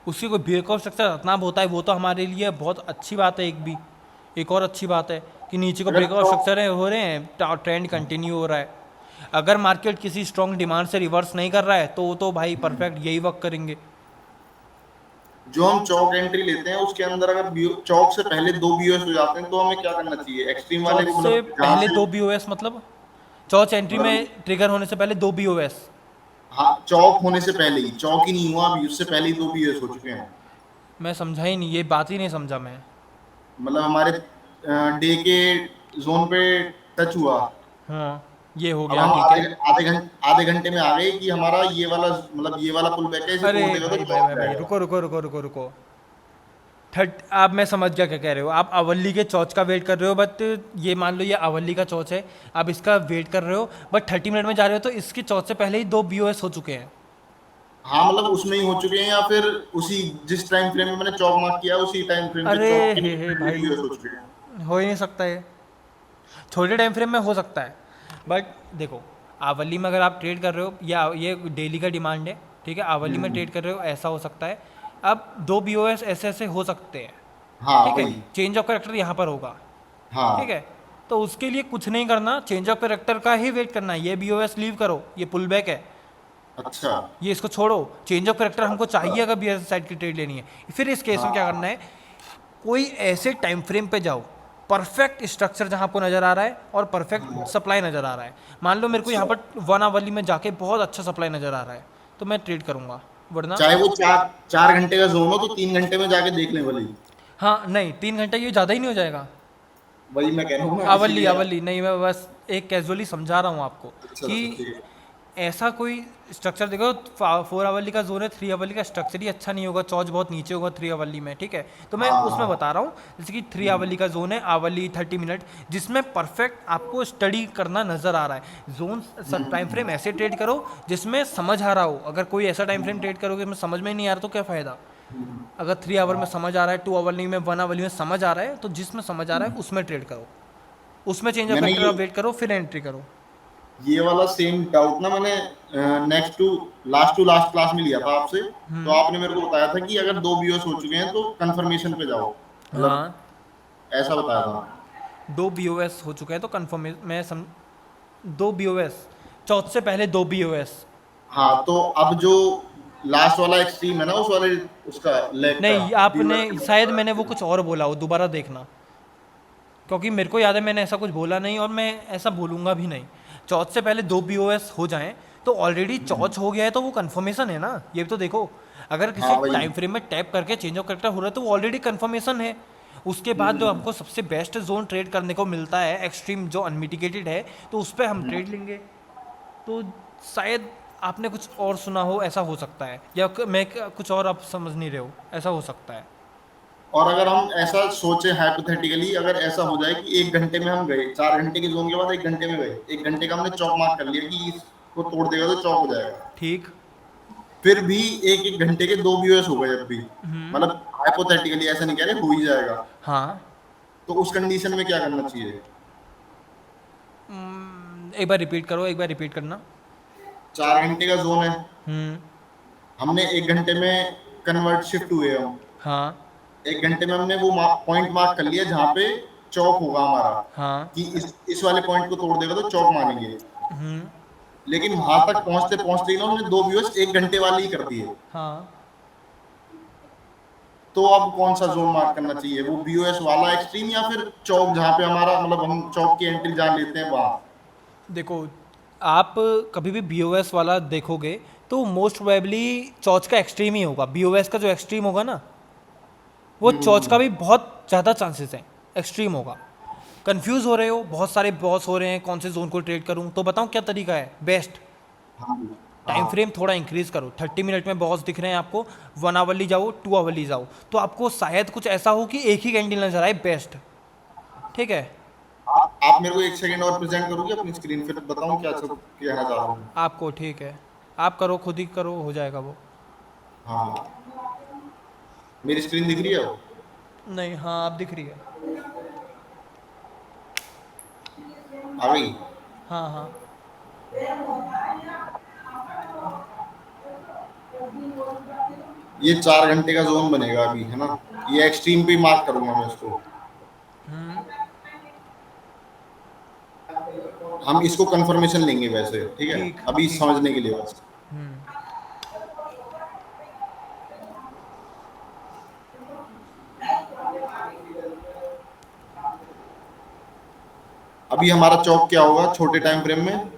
उसकी कोई ब्रेकआउट स्ट्रक्चर इतना होता है, वो तो हमारे लिए बहुत अच्छी बात है। एक और अच्छी बात है कि नीचे को ब्रेकआउट स्ट्रक्चर हो रहे हैं, ट्रेंड कंटिन्यू हो रहा है। अगर मार्केट किसी स्ट्रॉन्ग डिमांड से रिवर्स नहीं कर रहा है तो भाई परफेक्ट यही वर्क करेंगे। जो हम चौक एंट्री लेते हैं उसके अंदर अगर चौक से पहले 2 BOS हो जाते हैं तो हमें क्या करना चाहिए? एक्सट्रीम वाले चौच को से मतलब जहाँ पहले से 2 BOS मतलब चौच एंट्री में मतलब ट्रिगर होने से पहले 2 BOS। हाँ, चौक होने से पहले ही, चौक ही नहीं हुआ अभी, उससे पहले ही 2 BOS हो चुके हैं। मैं समझा ही नहीं, ये बात ही नहीं समझा मैं। मतलब हमारे डे के जोन पे टच हुआ। हाँ, ये हो अब गया, हम ठीक है। आधे घंटे में आ गए कि हमारा ये वाला मतलब ये वाला पुल बैक है, इसे अरे तोड़ देगा तो भाई भाई चौक भाई भाई, जाएगा। रुको रुको रुको रुको रुको। आप, मैं समझ गया क्या कह रहे हो। आप अवली के चौच का वेट कर रहे हो, बट ये मान लो ये अवली का चौच है, आप इसका वेट कर रहे हो, बट 30 मिनट में जा रहे हो तो इसके चौच से पहले ही 2 BOS हो चुके हैं। हाँ मतलब उसमें ही हो चुके हैं, या फिर उसी जिस टाइम फ्रेम में मैंने चौक मार्क किया उसी टाइम फ्रेम पे अरे चौक के हे पहले भाई, 2 BOS हो चुके हैं। हो ही नहीं सकता ये। छोटे टाइम फ्रेम में हो सकता है, बट देखो, आवली में अगर आप ट्रेड कर रहे हो, या ये डेली का डिमांड है, ठीक है, आवली में ट्रेड कर रहे हो, ऐसा हो सकता है। अब 2 BOS ऐसे ऐसे हो सकते हैं, हाँ ठीक है। वही। चेंज ऑफ करेक्टर यहाँ पर होगा, ठीक हाँ है। तो उसके लिए कुछ नहीं करना, चेंज ऑफ करेक्टर का ही वेट करना है। ये BOS लीव करो, ये पुल बैक है, अच्छा। ये इसको छोड़ो। चेंज ऑफ करेक्टर हमको चाहिए अगर BOS साइड की ट्रेड लेनी है। फिर इस केस में क्या करना है, कोई ऐसे टाइम फ्रेम पे जाओ, परफेक्ट स्ट्रक्चर जहाँ आपको नज़र आ रहा है और परफेक्ट सप्लाई नज़र आ रहा है। मान लो मेरे को यहाँ पर 1 आवली में जाके बहुत अच्छा सप्लाई नज़र आ रहा है, तो मैं ट्रेड करूँगा, वरना चाहे वो 4 घंटे का जोन हो तो 3 घंटे में जाके देख लें भले ही। हाँ नहीं, 3 घंटा ये ज़्यादा ही नहीं हो जाएगा। वही मैं कह रहा हूँ ना, आवली इसीलिए। आवली नहीं, मैं बस एक कैजुअली समझा रहा हूँ आपको अच्छा कि अच्छा, ठीक है। ऐसा कोई स्ट्रक्चर देखो। 4 आवली का जोन है, 3 आवली का स्ट्रक्चर ही अच्छा नहीं होगा, चौच बहुत नीचे होगा 3 आवली में, ठीक है। तो मैं हाँ उसमें हाँ। बता रहा हूँ, जैसे कि 3 आवली का जोन है, आवली 30 मिनट, जिसमें परफेक्ट आपको स्टडी करना नज़र आ रहा है। जोन टाइम फ्रेम ऐसे ट्रेड करो जिसमें समझ आ रहा हो। अगर कोई ऐसा टाइम फ्रेम ट्रेड करोगे जिसमें समझ में ही नहीं आ रहा तो क्या फ़ायदा। अगर 3 आवर में समझ आ रहा है, 2 आवली में, 1 आवली में समझ आ रहा है, तो जिसमें समझ आ रहा है उसमें ट्रेड करो, उसमें चेंज ऑफ मैंने फैक्टर वेट करो, फिर एंट्री करो। ये वाला सेम डाउट ना मैंने टू लास्ट क्लास में लिया था आपसे। तो आपने मेरे को बताया था कि अगर 2 BOS हो चुके हैं तो कंफर्मेशन पे जाओ, मतलब हाँ, ऐसा बताया था। 2 BOS हो चुका है तो कन्फर्म, मैं 2 BOS, चौथ से पहले 2 BOS। हाँ तो अब जो लास्ट वाला एक्सट्रीम है ना, उस वाले उसका लेग का नहीं, आपने BOS शायद, मैंने वो कुछ और बोला हो, दोबारा देखना, क्योंकि मेरे को याद है मैंने ऐसा कुछ बोला नहीं और मैं ऐसा बोलूँगा भी नहीं। चौथ से पहले 2 BOS हो जाएं तो ऑलरेडी चौथ हो गया है, तो वो कन्फर्मेशन है ना, ये भी तो देखो। अगर हाँ किसी वही। टाइम फ्रेम में टैप करके चेंज ऑफ करेक्टर हो रहा है तो वो ऑलरेडी कन्फर्मेशन है। उसके बाद जो हमको सबसे बेस्ट जोन ट्रेड करने को मिलता है, एक्सट्रीम जो अनमिटिगेटेड है, तो उस पर हम ट्रेड लेंगे। तो शायद आपने कुछ और सुना हो, ऐसा हो सकता है, या कुछ और आप समझ नहीं रहे हो, ऐसा हो सकता है। और अगर हम ऐसा सोचे हाइपोथेटिकली, अगर ऐसा हो जाए कि 1 घंटे में हम गए, 4 घंटे के जोन के बाद 1 घंटे में गए, 1 घंटे का हमने चौक मार्क कर लिया कि इसको तोड़ देगा तो चौक हो जाएगा, ठीक। फिर भी 1 1 घंटे के 2 BOS हो गए, अब भी मतलब हाइपोथेटिकली, ऐसा नहीं कह रहे हो ही जाएगा, हाँ, तो उस कंडीशन में क्या करना चाहिए? एक बार रिपीट करो, एक बार रिपीट करना। 4 घंटे का जोन है, हम्म। हमने 1 घंटे में कन्वर्ट शिफ्ट हुए हम, हाँ 1 घंटे में हमने वो पॉइंट मार्क कर लिया जहाँ पे चौक होगा हमारा, हाँ। कि इस वाले पॉइंट को तोड़ देगा तो चौक मानेंगे। हम्म। लेकिन वहां तक पहुंचते पहुंचते ही ना हमने 2 BOS 1 घंटे वाले ही कर दिए, हाँ, तो अब कौन सा जोन मार्क करना चाहिए? वो BOS वाला एक्सट्रीम या फिर चौक जहाँ पे हमारा मतलब हम चौक की एंट्री जहाँ लेते हैं वहां? देखो, आप कभी भी BOS वाला देखोगे तो मोस्ट प्रोबेबली चौच का एक्सट्रीम ही होगा। BOS का जो एक्सट्रीम होगा ना, वो चौच का भी बहुत ज़्यादा चांसेस हैं एक्सट्रीम होगा। कंफ्यूज हो रहे हो, बहुत सारे बॉस हो रहे हैं, कौन से जोन को ट्रेड करूं, तो बताऊं क्या तरीका है बेस्ट। टाइम फ्रेम थोड़ा इंक्रीज करो, 30 मिनट में बॉस दिख रहे हैं आपको, 1 आवली जाओ, 2 आवली जाओ, तो आपको शायद कुछ ऐसा हो कि एक ही कैंडल नजर आए बेस्ट, ठीक है। आप मेरे को 1 सेकंड और प्रेजेंट करोगे अपनी स्क्रीन, फिर बताऊं क्या सब कहना चाह रहा हूँ? आपको ठीक है, आप करो, खुद ही करो, हो जाएगा वो। हाँ, मेरी स्क्रीन दिख रही है वो? नहीं, हाँ आप दिख रही है। आ गई? हाँ हाँ। ये 4 घंटे का जोन बनेगा अभी, है ना? ये एक्सट्रीम पे मार्क करूंगा मैं इसको। हम इसको कंफर्मेशन लेंगे वैसे, ठीक है, ठीक अभी ठीक। समझने के लिए बस। अभी हमारा चौक क्या होगा छोटे टाइम फ्रेम में,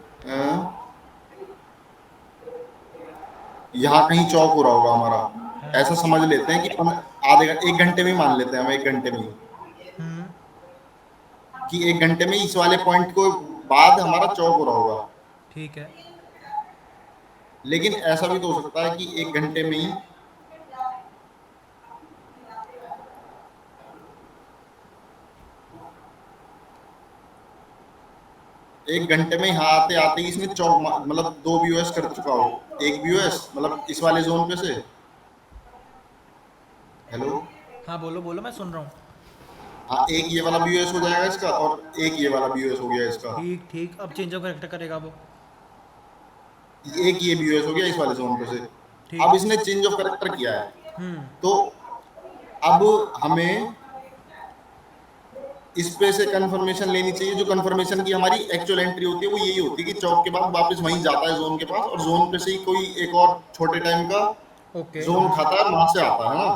यहाँ कहीं चौक हो रहा होगा हमारा, ऐसा समझ लेते हैं कि आधे घंटे 1 घंटे में ही मान लेते हैं हम, 1 घंटे में ही, कि 1 घंटे में इस वाले पॉइंट को बाद हमारा चौक हो रहा होगा। ठीक है। लेकिन ऐसा भी तो हो सकता है कि 1 घंटे में ही यहाँ आते आते ही इसने चौक मतलब 2 BOS कर चुका हो, 1 BOS मतलब इस वाले जोन पे से। हेलो, हाँ बोलो बोलो, मैं सुन रहा हूँ। हाँ, एक ये वाला BOS हो जाएगा इसका और एक ये वाला BOS हो गया इसका, ठीक ठीक, अब चेंज ऑफ कैरेक्टर करेगा वो। एक ये BOS हो गया इस वाले जोन पे से। ठीक। अब इसने चेंज ऑफ कैरेक्टर किया है, तो अब हमें इस पे से कंफर्मेशन लेनी चाहिए। जो कंफर्मेशन की हमारी एक्चुअल एंट्री होती है वो यही होती है कि चौक के बाद वापस वहीं जाता है जोन के पास, और जोन पे से ही कोई एक और छोटे टाइम का ओके। जोन उठाता है, वहां से आता है ना,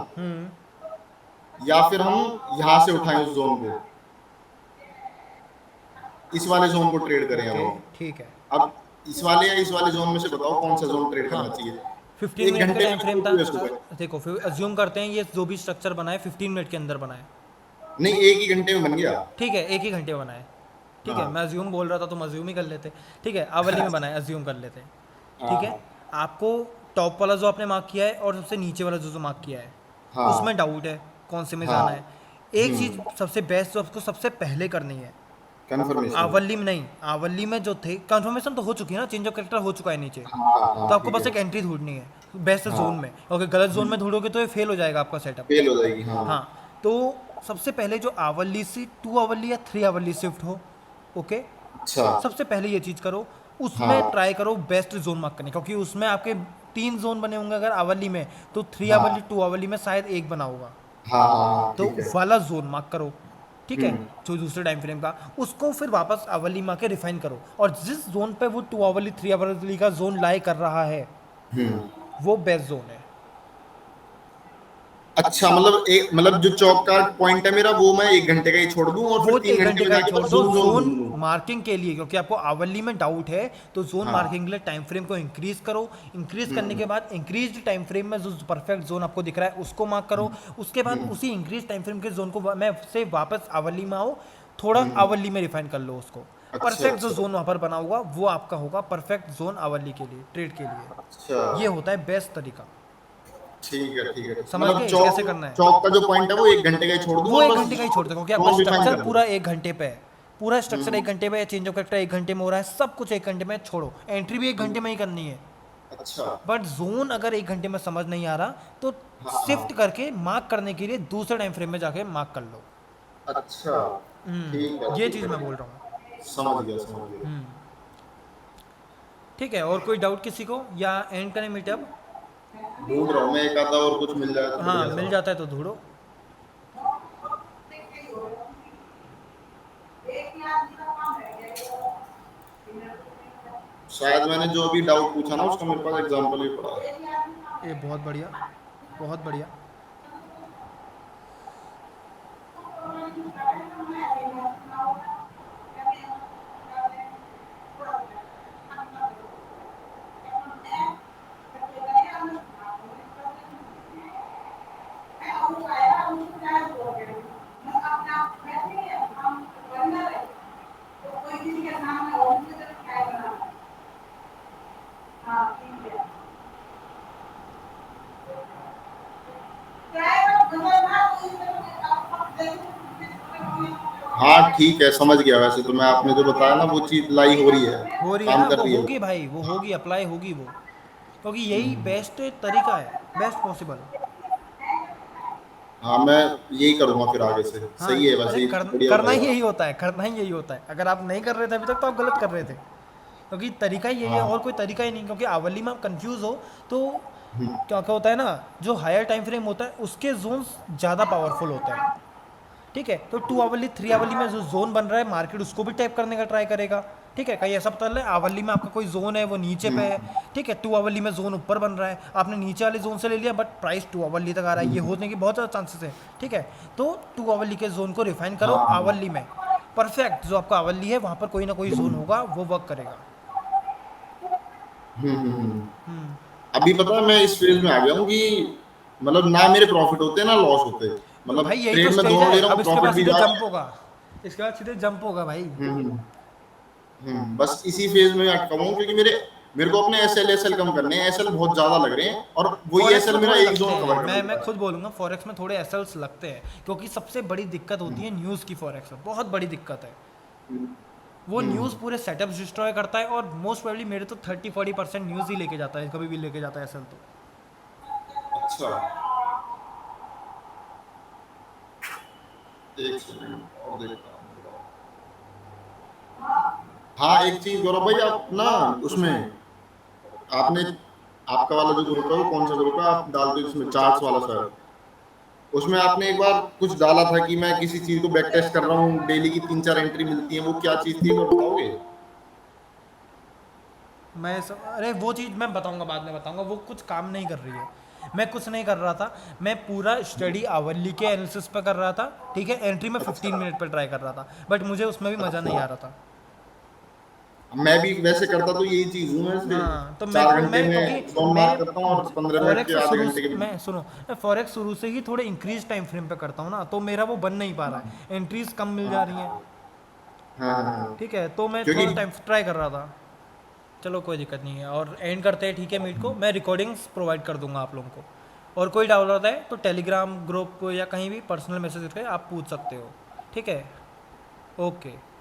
या फिर हम यहाँ से उठाएं उस जोन को, इस वाले जोन को ट्रेड करें हम। ठीक है। अब इस वाले या इस वाले जोन में से बताओ कौन सा जोन ट्रेड करना चाहिए। 15 एक मिनट का घंटे टाइम में फ्रेम तो था। US हो गए। देखो फिर अज्यूम करते हैं ये जो भी स्ट्रक्चर बना है 15 मिनट के अंदर बना है। नहीं, 1 ही घंटे में बन गया। ठीक है, एक ही घंटे में बना है। ठीक है, हाँ। मैं अज्यूम बोल रहा था तो अज्यूम ही कर लेते। ठीक है, अवली में बना है, अज्यूम कर लेते हैं। ठीक है, आपको टॉप वाला जो आपने मार्क किया है और सबसे नीचे वाला जो मार्क किया है, हाँ। उसमें डाउट है कौन से में हाँ। जाना है। एक चीज सबसे बेस्ट जो आपको सबसे पहले करनी है, कंफर्मेशन। आवली में नहीं, आवली में जो थे कंफर्मेशन तो हो चुकी है ना, चेंज ऑफ कैरेक्टर हो चुका है नीचे, हाँ, तो आपको बस एक एंट्री ढूंढनी है बेस्ट जोन में। अगर गलत जोन में ढूंढोगे तो ये फेल हो जाएगा आपका सेटअप। फेल हो जाएगी। हाँ। हाँ, तो सबसे पहले जो आवली से 2 आवली या 3 आवली शिफ्ट हो, ओके, अच्छा। सबसे पहले ये चीज़ करो। उसमें हाँ। ट्राई करो बेस्ट जोन मार्क करने, क्योंकि उसमें आपके 3 जोन बने होंगे अगर आवली में, तो 3 हाँ। आवली 2 आवली में शायद एक बना होगा, हाँ, हाँ, तो ठीक है। वाला जोन मार्क करो। ठीक है, जो दूसरे टाइम फ्रेम का, उसको फिर वापस आवली में आके रिफाइन करो, और जिस जोन पे वो 2 आवली 3 आवली का जोन लाई कर रहा है वो बेस्ट जोन है। अच्छा, मतलब जो चौक का पॉइंट है मेरा, वो मैं 1 घंटे का ही छोड़ दूं और वो फिर 3 1 घंटे घंटे में का जाके छोड़ बस दो जोन जोन ढूंढ लूं। मार्किंग के लिए, क्योंकि आपको आवली में डाउट है तो जोन हाँ। मार्किंग के लिए टाइम फ्रेम को इंक्रीज करो। इंक्रीज करने के बाद इंक्रीज टाइम फ्रेम में जो परफेक्ट जोन आपको दिख रहा है उसको मार्क करो। उसके बाद उसी इंक्रीज टाइम फ्रेम के जोन को मैं से वापस आवली में आओ, थोड़ा आवली में रिफाइन कर लो उसको। अच्छा, परफेक्ट जो अच्छा। जोन वहाँ पर बना होगा वो आपका होगा परफेक्ट जोन आवली के लिए, ट्रेड के लिए। अच्छा, ये होता है बेस्ट तरीका। ठीक है, ठीक है। समझ मतलब गए चौक कैसे करना है? चौक का जो पॉइंट है वो 1 घंटे का ही छोड़ दूं वो और 1 बस घंटे का ही छोड़ दो, क्योंकि जोन आपका refine स्ट्रक्चर कर पूरा दूं। 1 घंटे पे है। पूरा स्ट्रक्चर 1 घंटे पे है, चेंज ऑफ कैरेक्टर 1 घंटे में हो रहा है, सब कुछ 1 घंटे में छोड़ो। एंट्री भी 1 घंटे में ही करनी है। अच्छा। बट जोन अगर 1 घंटे में समझ नहीं आ रहा तो शिफ्ट करके मार्क करने के लिए दूसरे टाइम फ्रेम में जाके मार्क कर लो। अच्छा, ठीक है, ये ठीक चीज़ है। मैं बोल रहा हूँ। समझ गया। ठीक है, और कोई डाउट किसी को, या एंड करें मीटअप? ढूंढ रहा हूँ मैं, एक आधा और कुछ मिल जाए तो हाँ, बढ़िया मिल था। जाता है तो ढूंढो। शायद मैंने जो अभी डाउट पूछा ना उसका मेरे पास एग्जांपल भी पड़ा है। ये बहुत बढ़िया, बहुत बढ़िया। हाँ, ठीक है, समझ गया। वैसे तो मैं आपने जो बताया ना वो चीज लाई हो रही है, हो रही है काम ना, कर वो रही है। होगी भाई, वो होगी, अप्लाई होगी वो, क्योंकि यही बेस्ट तरीका है, बेस्ट पॉसिबल। हाँ, मैं यही करूँगा फिर आगे से। हाँ, सही है वैसे, अरे ये बढ़िया करना ही बताया। यही होता है, करना ही यही होता है। अगर आप नहीं कर रहे थे अभी तक तो आप गलत कर रहे थे, क्योंकि तरीका ही यही है, और कोई तरीका ही नहीं। क्योंकि आवली में आप कंफ्यूज हो तो क्या क्या होता है ना, जो हायर टाइम फ्रेम होता है उसके जोन्स ज़्यादा पावरफुल होते हैं। ठीक है, तो 2 आवली 3 आवली में जो जोन बन रहा है मार्केट उसको भी टैप करने का ट्राई करेगा। ठीक है, कहीं ऐसा पता चल रहा है आवली में आपका कोई जोन है वो नीचे पे है। ठीक है, 2 आवली में जोन ऊपर बन रहा है, आपने नीचे वाले जोन से ले लिया बट प्राइस 2 आवली तक आ रहा है, ये होने की बहुत ज़्यादा चांसेस है। ठीक है, तो 2 आवली के जोन को रिफाइन करो आवली में। परफेक्ट जो आपका आवली है वहाँ पर कोई ना कोई जोन होगा वो वर्क करेगा। अभी पता है मैं इस फेज में आ गया हूँ कि मतलब ना मेरे प्रॉफिट होते ना लॉस होते, तो मतलब भाई यही ट्रेड तो में स्टेज दोनों ले है। रहा अब हूँ, इसके प्रॉफिट बाद भी सीधे जा जंप रहा होगा, इसके बाद सीधे जंप होगा भाई। है। बस इसी फेज में अटका हुआ हूँ क्योंकि मेरे को अपने एसएल कम करने हैं, एसएल बहुत ज्यादा लग रहे हैं और वही फॉरेक्स एसएल में मेरा थोड़े एक लगते जोन कवर हैं, कर मैं देता है। खुद बोलूँगा फॉरेक्स में थोड़े एसएल्स लगते हैं, क्योंकि सबसे बड़ी दिक्कत होती है न्यूज़ की। फॉरेक्स में बहुत बड़ी दिक्कत है, वो न्यूज़ पूरे सेटअप्स डिस्ट्रॉय करता है, और मोस्ट प्रोबेबली मेरे तो 30-40% न्यूज़ ही लेके जाता है, कभी भी लेके जाता है एसएल तो। अच्छा, एक सेकंड और देखता हूँ। हाँ एक चीज गौरव भाई, आप ना उसमें आपने आपका वाला जो ग्रुप है वो कौन सा ग्रुप है, आप डालते हो इसमें चार्ट्स वाला सर, उसमें आपने एक बार कुछ डाला था कि मैं किसी चीज को बैक टेस्ट कर रहा हूँ, डेली की 3-4 एंट्री मिलती है, वो क्या चीज थी वो बताओगे? अरे वो चीज़ मैं बताऊंगा, बाद में बताऊंगा, वो कुछ काम नहीं कर रही है। मैं कुछ नहीं कर रहा था, मैं पूरा स्टडी आवली के एनालिसिस पे कर रहा था, ठीक है। एंट्री में 15 मिनट पर ट्राई कर रहा था, बट मुझे उसमें भी मज़ा नहीं आ रहा था। मैं भी वैसे करता तो यही चीज हूँ, मैं हाँ तो 4 घंटे मैं में क्योंकि जोन मैं मार्क करता हूँ और 15 मिनट के फॉरेक्स आधे शुरू घंटे से के। मैं सुनो मैं फॉरेक्स शुरू से ही थोड़े इंक्रीज टाइम फ्रेम पे करता हूँ ना, तो मेरा वो बन नहीं पा रहा है, एंट्रीज कम मिल जा रही हैं, हाँ ठीक है। तो मैं क्योंकि- थोड़ा टाइम ट्राई कर रहा था। चलो कोई दिक्कत नहीं है, और एंड करते हैं, ठीक है। मीट को मैं रिकॉर्डिंग्स प्रोवाइड कर दूंगा आप लोगों को, और कोई डाउट होता है तो टेलीग्राम ग्रुप या कहीं भी पर्सनल मैसेज करके आप पूछ सकते हो, ठीक है। ओके।